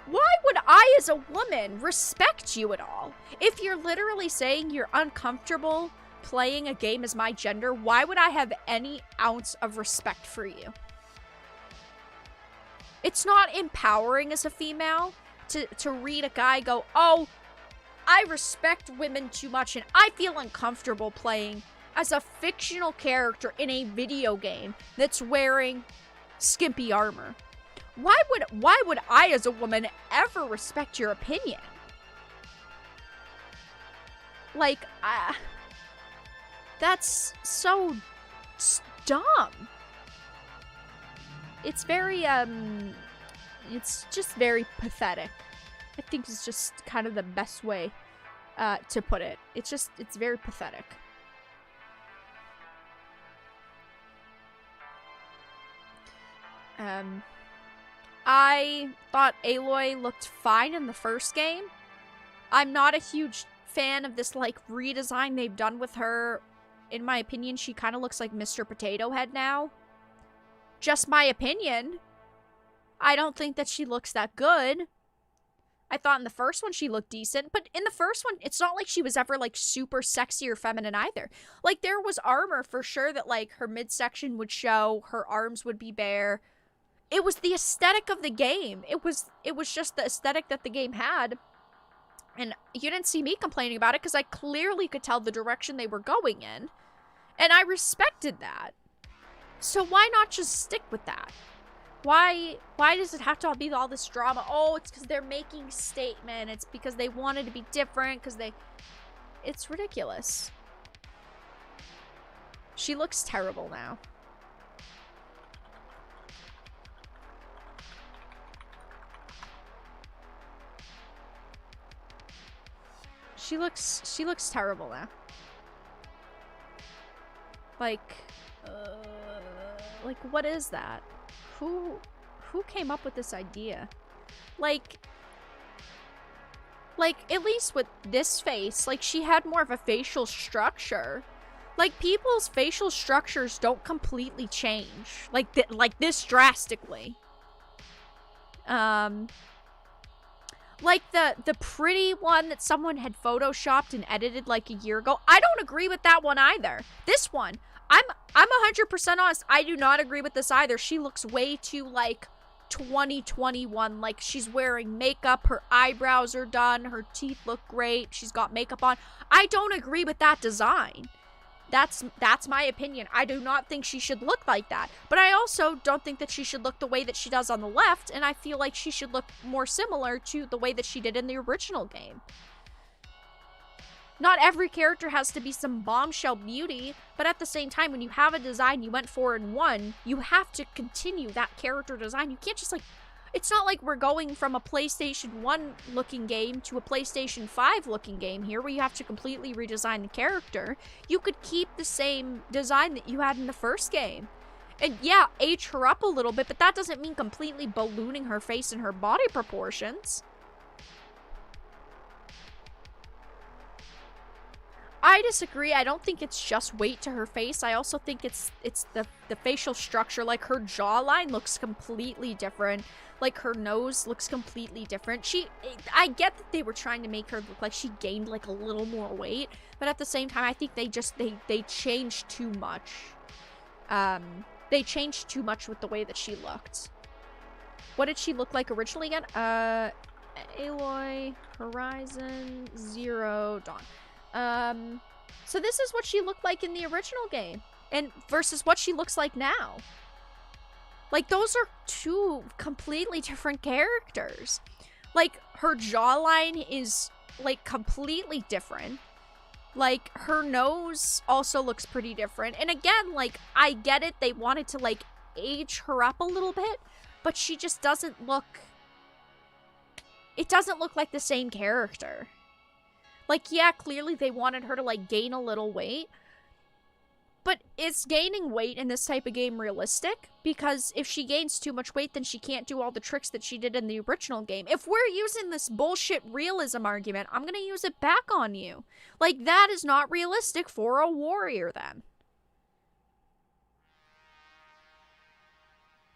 Speaker 1: Why would I, as a woman, respect you at all? If you're literally saying you're uncomfortable playing a game as my gender, why would I have any ounce of respect for you? It's not empowering as a female to read a guy go, oh, I respect women too much and I feel uncomfortable playing as a fictional character in a video game that's wearing skimpy armor. Why would I, as a woman, ever respect your opinion? Like, that's so dumb. It's very, it's just very pathetic. I think it's just kind of the best way to put it. It's very pathetic. I thought Aloy looked fine in the first game. I'm not a huge fan of this, like, redesign they've done with her. In my opinion, she kind of looks like Mr. Potato Head now. Just my opinion. I don't think that she looks that good. I thought in the first one she looked decent, but in the first one, it's not like she was ever, like, super sexy or feminine either. Like, there was armor for sure that, like, her midsection would show, her arms would be bare. It was the aesthetic of the game. It was just the aesthetic that the game had. And you didn't see me complaining about it because I clearly could tell the direction they were going in. And I respected that. So why not just stick with that? Why does it have to be all this drama? Oh, it's because they're making a statement. It's because they wanted to be different. It's ridiculous. She looks terrible now. She looks terrible now. Like, what is that? Who came up with this idea? Like, at least with this face, like, she had more of a facial structure. Like, people's facial structures don't completely change. Like this drastically. Like the pretty one that someone had photoshopped and edited like a year ago. I don't agree with that one either. This one, I'm 100% honest. I do not agree with this either. She looks way too, like, 2021. Like, she's wearing makeup, her eyebrows are done, her teeth look great, she's got makeup on. I don't agree with that design. That's my opinion. I do not think she should look like that. But I also don't think that she should look the way that she does on the left, and I feel like she should look more similar to the way that she did in the original game. Not every character has to be some bombshell beauty, but at the same time, when you have a design you went for in one, you have to continue that character design. You can't just, like, it's not like we're going from a PlayStation 1 looking game to a PlayStation 5 looking game here, where you have to completely redesign the character. You could keep the same design that you had in the first game. And yeah, age her up a little bit, but that doesn't mean completely ballooning her face and her body proportions. I disagree. I don't think it's just weight to her face. I also think it's the facial structure. Like, her jawline looks completely different. Like, her nose looks completely different. I get that they were trying to make her look like she gained, like, a little more weight, but at the same time, I think they changed too much. They changed too much with the way that she looked. What did she look like originally again? Aloy, Horizon, Zero Dawn. So this is what she looked like in the original game, and versus what she looks like now. Like, those are two completely different characters. Like, her jawline is, like, completely different. Like, her nose also looks pretty different. And again, like, I get it, they wanted to, like, age her up a little bit, but she just doesn't look... It doesn't look like the same character. Like, yeah, clearly they wanted her to, like, gain a little weight. But is gaining weight in this type of game realistic? Because if she gains too much weight, then she can't do all the tricks that she did in the original game. If we're using this bullshit realism argument, I'm gonna use it back on you. Like, that is not realistic for a warrior, then.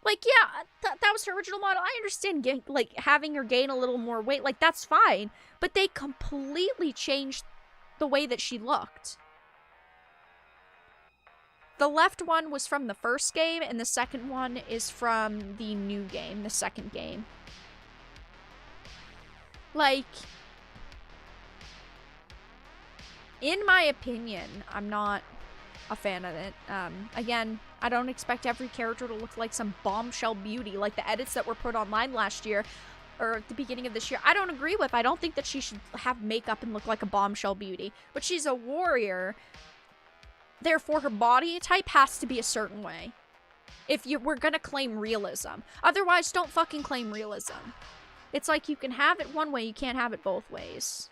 Speaker 1: Like, yeah, that was her original model. I understand, like, having her gain a little more weight. Like, that's fine. But they completely changed the way that she looked. The left one was from the first game, and the second one is from the new game, the second game. Like, in my opinion, I'm not a fan of it. Again, I don't expect every character to look like some bombshell beauty, like the edits that were put online last year, or at the beginning of this year. I don't agree with. I don't think that she should have makeup and look like a bombshell beauty. But she's a warrior, therefore her body type has to be a certain way. If we're gonna claim realism. Otherwise, don't fucking claim realism. It's like you can have it one way, you can't have it both ways.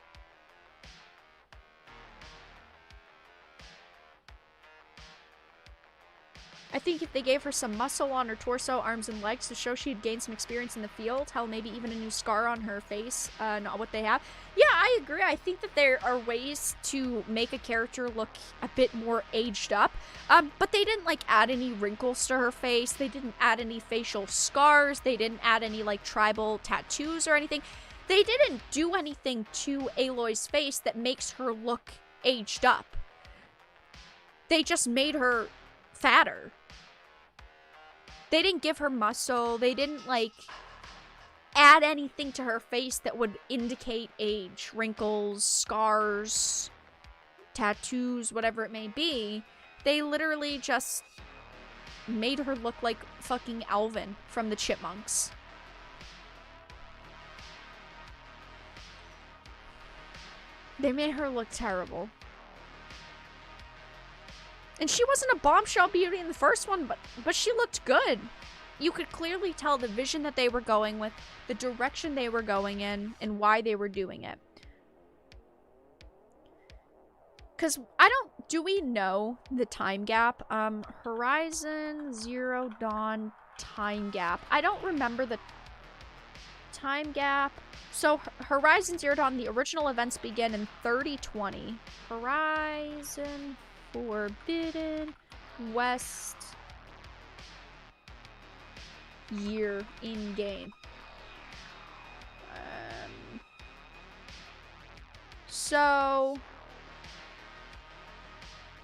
Speaker 1: I think if they gave her some muscle on her torso, arms, and legs to show she had gained some experience in the field, hell, maybe even a new scar on her face, not what they have. Yeah, I agree. I think that there are ways to make a character look a bit more aged up, but they didn't, like, add any wrinkles to her face. They didn't add any facial scars. They didn't add any, like, tribal tattoos or anything. They didn't do anything to Aloy's face that makes her look aged up. They just made her fatter. They didn't give her muscle. They didn't, like, add anything to her face that would indicate age. Wrinkles, scars, tattoos, whatever it may be. They literally just made her look like fucking Alvin from the Chipmunks. They made her look terrible. And she wasn't a bombshell beauty in the first one, but she looked good. You could clearly tell the vision that they were going with, the direction they were going in, and why they were doing it. Because do we know the time gap? Horizon Zero Dawn time gap. I don't remember the time gap. So Horizon Zero Dawn, the original events begin in 3020. Horizon Forbidden West year in game. So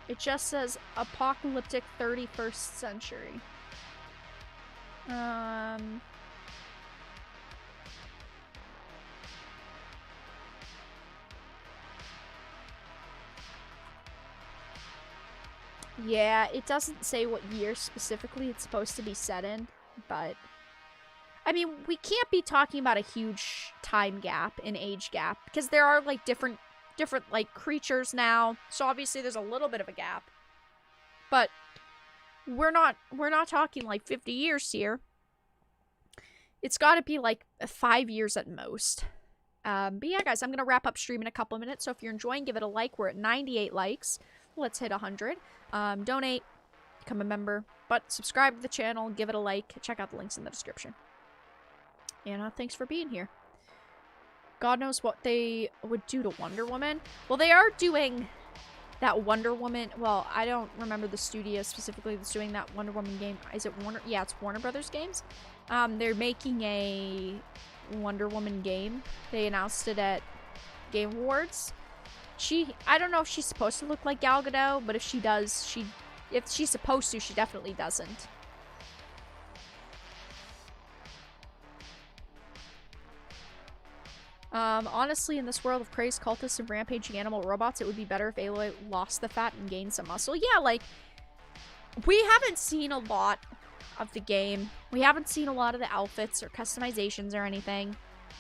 Speaker 1: It just says apocalyptic 31st century. Yeah, it doesn't say what year specifically it's supposed to be set in, but I mean, we can't be talking about a huge time gap, an age gap, because there are like different like creatures now. So obviously there's a little bit of a gap. But we're not talking like 50 years here. It's got to be like 5 years at most. But yeah, guys, I'm going to wrap up stream in a couple minutes. So if you're enjoying, give it a like. We're at 98 likes. Let's hit 100. Donate, become a member, but subscribe to the channel, give it a like, check out the links in the description. And thanks for being here. God knows what they would do to Wonder Woman. Well, they are doing that Wonder Woman. Well, I don't remember the studio specifically that's doing that Wonder Woman game. Is it Warner? Yeah, it's Warner Brothers Games. They're making a Wonder Woman game. They announced it at Game Awards. I don't know if she's supposed to look like Gal Gadot, but if she does, if she's supposed to, she definitely doesn't. Honestly, in this world of crazed cultists and rampaging animal robots, it would be better if Aloy lost the fat and gained some muscle. Yeah, like, we haven't seen a lot of the game. We haven't seen a lot of the outfits or customizations or anything.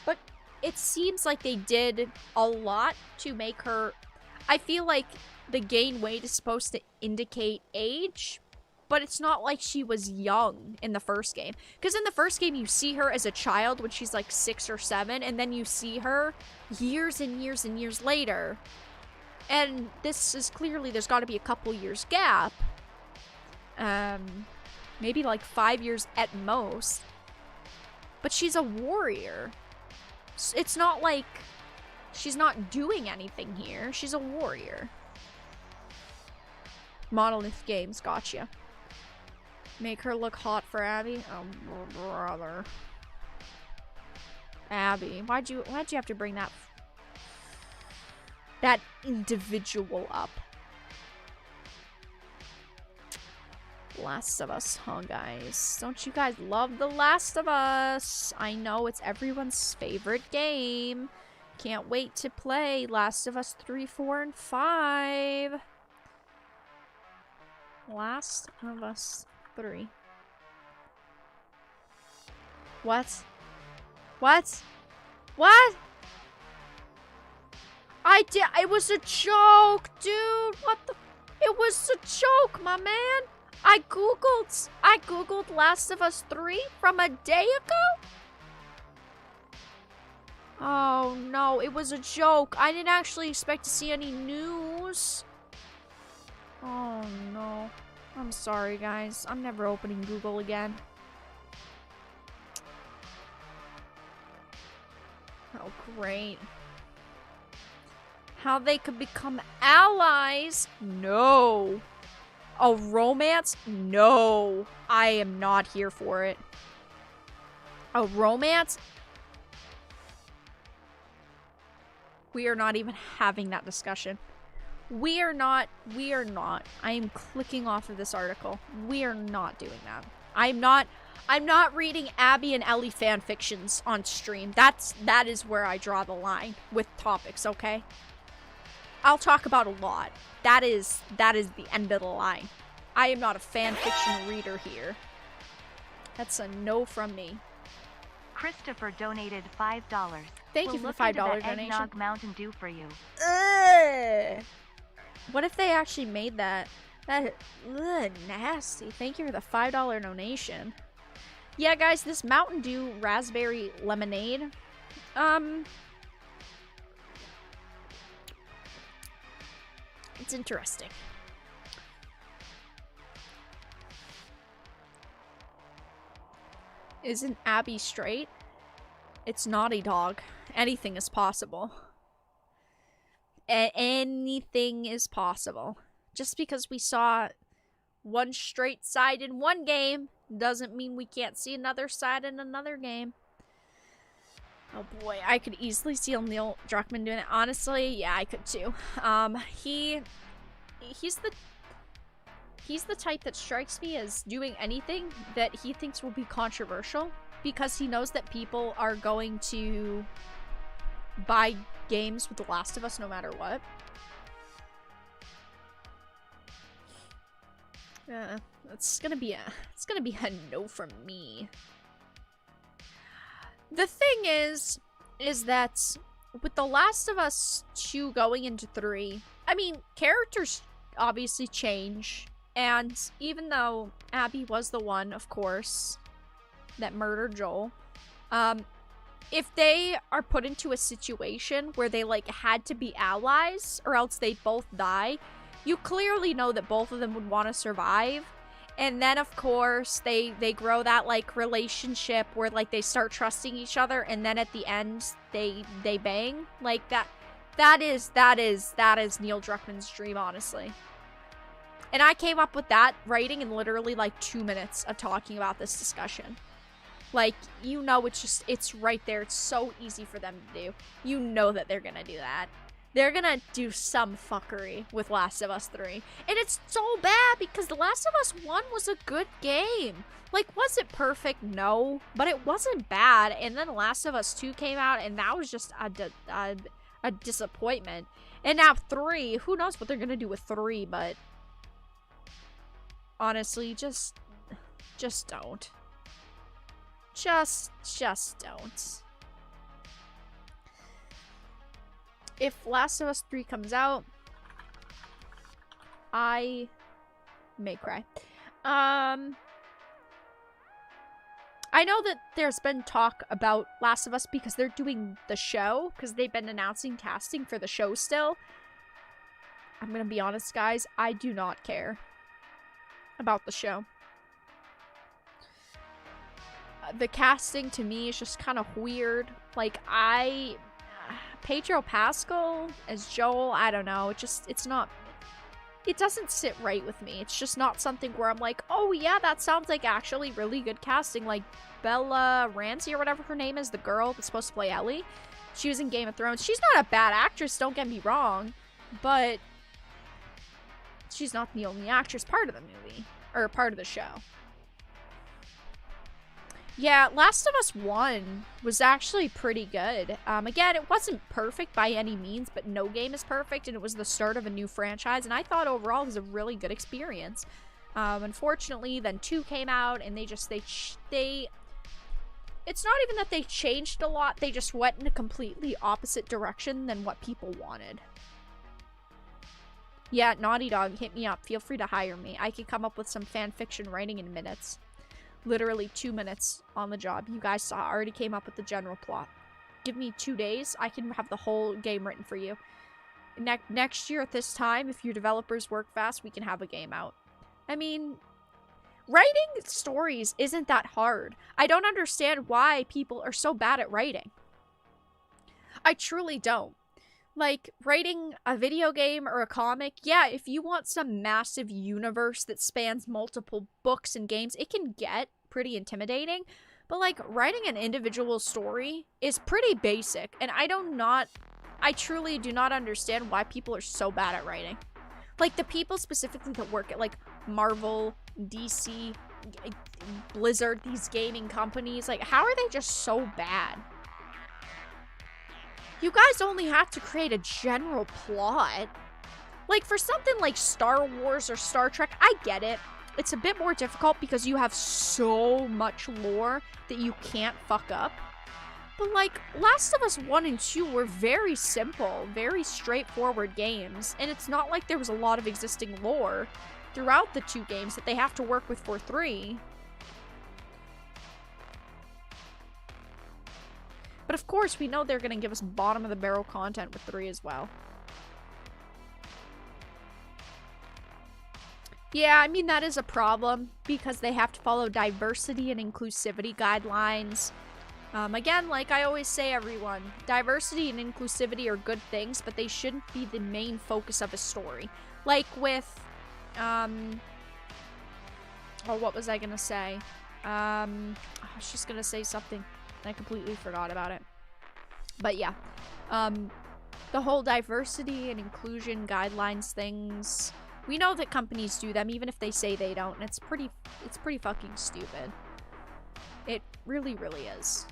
Speaker 1: But it seems like they did a lot to make her... I feel like the gain weight is supposed to indicate age, but it's not like she was young in the first game. Because in the first game, you see her as a child when she's like 6 or 7, and then you see her years and years and years later. And this is clearly, there's got to be a couple years gap. Maybe like 5 years at most. But she's a warrior. It's not like she's not doing anything here. She's a warrior. Monolith Games, gotcha. Make her look hot for Abby? Oh, brother. Abby, why'd you have to bring that individual up? Last of Us, huh, guys? Don't you guys love The Last of Us? I know it's everyone's favorite game. Can't wait to play Last of Us 3, 4, and 5. Last of Us 3. What? What? What? It was a joke, dude. What the? It was a joke, my man. I googled Last of Us 3 from a day ago. Oh no, it was a joke. I didn't actually expect to see any news. Oh no. I'm sorry, guys. I'm never opening Google again. Oh, great. How they could become allies? No. A romance? No. I am not here for it. A romance? We are not even having that discussion. We are not. I am clicking off of this article. We are not doing that. I'm not reading Abby and Ellie fan fictions on stream. That is where I draw the line with topics, okay? I'll talk about a lot. That is the end of the line. I am not a fan fiction reader here. That's a no from me.
Speaker 2: Christopher donated $5.
Speaker 1: Thank you for the $5 donation.
Speaker 2: Eggnog Mountain Dew for you.
Speaker 1: What if they actually made that? Nasty. Thank you for the $5 donation. Yeah, guys, this Mountain Dew raspberry lemonade. It's interesting. Isn't Abby straight? It's Naughty Dog. Anything is possible. Anything is possible. Just because we saw one straight side in one game doesn't mean we can't see another side in another game. Oh boy, I could easily see Neil Druckmann doing it. Honestly, yeah, I could too. He's he's the type that strikes me as doing anything that he thinks will be controversial because he knows that people are going to buy games with The Last of Us no matter what. It's gonna be a no from me. The thing is that with The Last of Us 2 going into 3, I mean, characters obviously change, and even though Abby was the one, of course, that murdered Joel, if they are put into a situation where they, like, had to be allies, or else they both die, you clearly know that both of them would want to survive. And then, of course, they grow that, like, relationship where, like, they start trusting each other, and then at the end, they bang. Like, that is Neil Druckmann's dream, honestly. And I came up with that writing in literally, like, 2 minutes of talking about this discussion. Like, you know, it's right there. It's so easy for them to do. You know that they're gonna do that. They're gonna do some fuckery with Last of Us 3. And it's so bad because The Last of Us 1 was a good game. Like, was it perfect? No. But it wasn't bad. And then Last of Us 2 came out, and that was just a disappointment. And now 3, who knows what they're gonna do with 3, but honestly, just don't. Just don't. If Last of Us 3 comes out, I may cry. I know that there's been talk about Last of Us because they're doing the show, because they've been announcing casting for the show still. I'm gonna be honest, guys, I do not care about the show. The casting to me is just kind of weird. Like, Pedro Pascal as Joel, I don't know. It doesn't sit right with me. It's just not something where I'm like, oh yeah, that sounds like actually really good casting. Like Bella Ramsey or whatever her name is, the girl that's supposed to play Ellie. She was in Game of Thrones. She's not a bad actress, don't get me wrong, but she's not the only actress part of the movie, or part of the show. Yeah, Last of Us 1 was actually pretty good. Again, it wasn't perfect by any means, but no game is perfect, and it was the start of a new franchise, and I thought overall it was a really good experience. Unfortunately, then 2 came out, and it's not even that they changed a lot, they just went in a completely opposite direction than what people wanted. Yeah, Naughty Dog, hit me up. Feel free to hire me. I can come up with some fan fiction writing in minutes. Literally 2 minutes on the job. You guys saw, I already came up with the general plot. Give me 2 days, I can have the whole game written for you. Next year at this time, if your developers work fast, we can have a game out. I mean, writing stories isn't that hard. I don't understand why people are so bad at writing. I truly don't. Like, writing a video game or a comic, yeah, if you want some massive universe that spans multiple books and games, it can get pretty intimidating. But, like, writing an individual story is pretty basic. And I truly do not understand why people are so bad at writing. Like, the people specifically that work at, like, Marvel, DC, Blizzard, these gaming companies, like, how are they just so bad? You guys only have to create a general plot. Like, for something like Star Wars or Star Trek, I get it. It's a bit more difficult because you have so much lore that you can't fuck up. But, like, Last of Us 1 and 2 were very simple, very straightforward games. And it's not like there was a lot of existing lore throughout the 2 games that they have to work with for 3. But of course, we know they're going to give us bottom-of-the-barrel content with 3 as well. Yeah, I mean, that is a problem, because they have to follow diversity and inclusivity guidelines. Again, like I always say, everyone, diversity and inclusivity are good things, but they shouldn't be the main focus of a story. Like with, what was I going to say? I was just going to say something. I completely forgot about it. But yeah, the whole diversity and inclusion guidelines things, We know that companies do them, even if they say they don't, and it's pretty fucking stupid. It really, really is.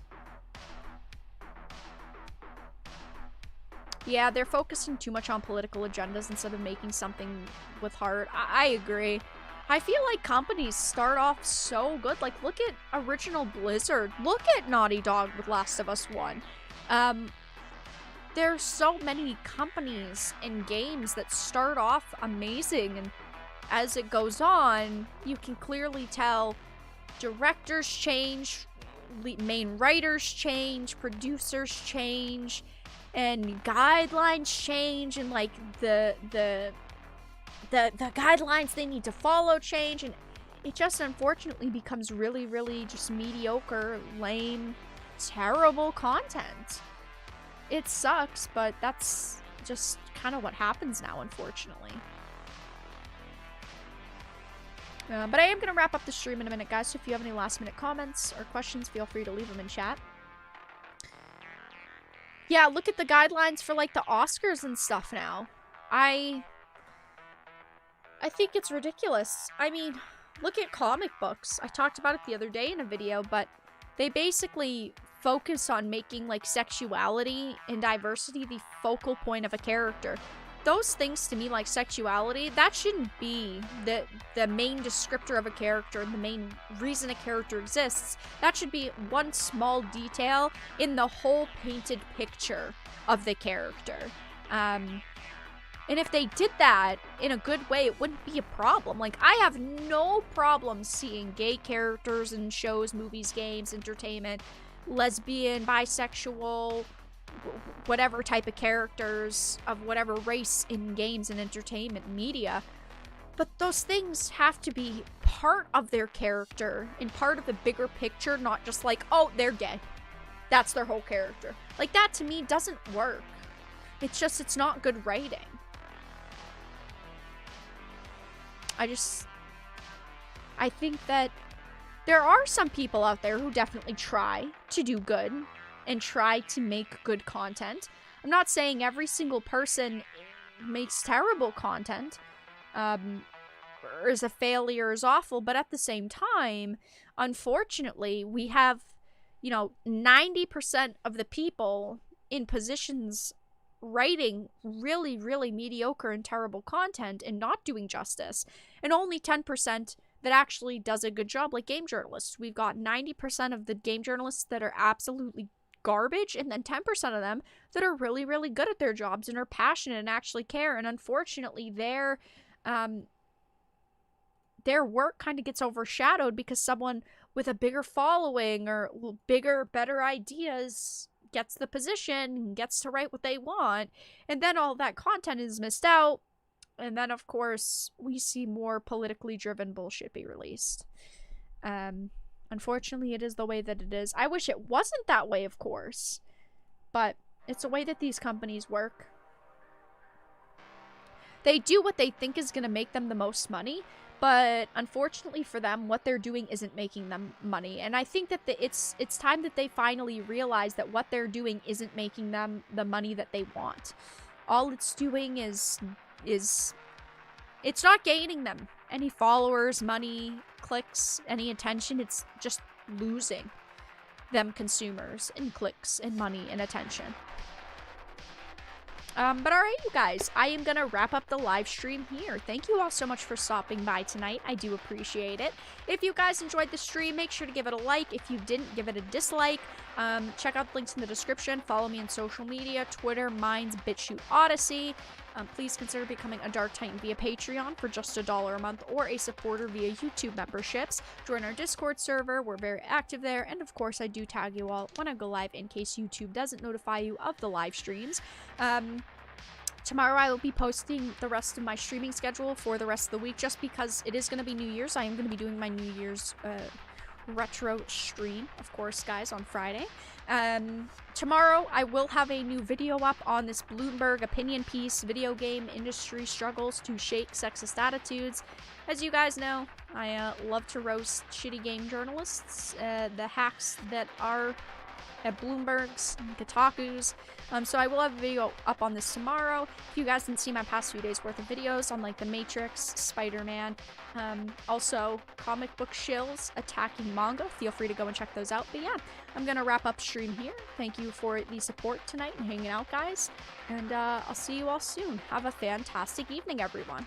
Speaker 1: Yeah, they're focusing too much on political agendas instead of making something with heart. I agree. I feel like companies start off so good. Like, look at original Blizzard. Look at Naughty Dog with Last of Us 1. There's so many companies and games that start off amazing, and as it goes on, you can clearly tell directors change, main writers change, producers change, and guidelines change, and like the guidelines they need to follow change, and it just unfortunately becomes really, really just mediocre, lame, terrible content. It sucks, but that's just kind of what happens now, unfortunately. But I am going to wrap up the stream in a minute, guys, so if you have any last-minute comments or questions, feel free to leave them in chat. Yeah, look at the guidelines for, like, the Oscars and stuff now. I think it's ridiculous. I mean, look at comic books. I talked about it the other day in a video, but they basically focus on making, like, sexuality and diversity the focal point of a character. Those things, to me, like sexuality, that shouldn't be the main descriptor of a character and the main reason a character exists. That should be one small detail in the whole painted picture of the character. And if they did that in a good way, it wouldn't be a problem. Like, I have no problem seeing gay characters in shows, movies, games, entertainment, lesbian, bisexual, whatever type of characters of whatever race in games and entertainment media. But those things have to be part of their character and part of the bigger picture, not just like, oh, they're gay. That's their whole character. Like, that to me doesn't work. It's just, it's not good writing. I think that there are some people out there who definitely try to do good and try to make good content. I'm not saying every single person makes terrible content, or is a failure, is awful, but at the same time, unfortunately, we have, 90% of the people in positions writing really, really mediocre and terrible content and not doing justice, and only 10% that actually does a good job, like game journalists. We've got 90% of the game journalists that are absolutely garbage, and then 10% of them that are really, really good at their jobs and are passionate and actually care. And unfortunately, their work kind of gets overshadowed because someone with a bigger following or bigger, better ideas gets the position and gets to write what they want, and then all that content is missed out. And then, of course, we see more politically driven bullshit be released. Unfortunately, it is the way that it is. I wish it wasn't that way, of course. But it's the way that these companies work. They do what they think is going to make them the most money. But unfortunately for them, what they're doing isn't making them money. And I think that it's time that they finally realize that what they're doing isn't making them the money that they want. All it's doing is it's not gaining them any followers, money, clicks, any attention. It's just losing them consumers and clicks and money and attention. But alright, you guys, I am gonna wrap up the live stream here. Thank you all so much for stopping by tonight. I do appreciate it. If you guys enjoyed the stream, make sure to give it a like. If you didn't, give it a dislike. Check out the links in the description. Follow me on social media, Twitter, Minds, BitChute, Odyssey. Please consider becoming a Dark Titan via Patreon for just $1 a month, or a supporter via YouTube memberships. Join our Discord server. We're very active there. And of course, I do tag you all when I go live in case YouTube doesn't notify you of the live streams. Tomorrow I will be posting the rest of my streaming schedule for the rest of the week, just because it is going to be New Year's. I am going to be doing my New Year's retro stream, of course, guys, on Friday. Tomorrow I will have a new video up on this Bloomberg opinion piece, video game industry struggles to shake sexist attitudes. As you guys know, I love to roast shitty game journalists, the hacks that are at Bloomberg's and Kotaku's. So I will have a video up on this tomorrow. If you guys didn't see my past few days worth of videos on like The Matrix, Spider-Man, also comic book shills attacking manga, feel free to go and check those out. But yeah, I'm gonna wrap up stream here. Thank you for the support tonight and hanging out, guys. And I'll see you all soon. Have a fantastic evening, everyone.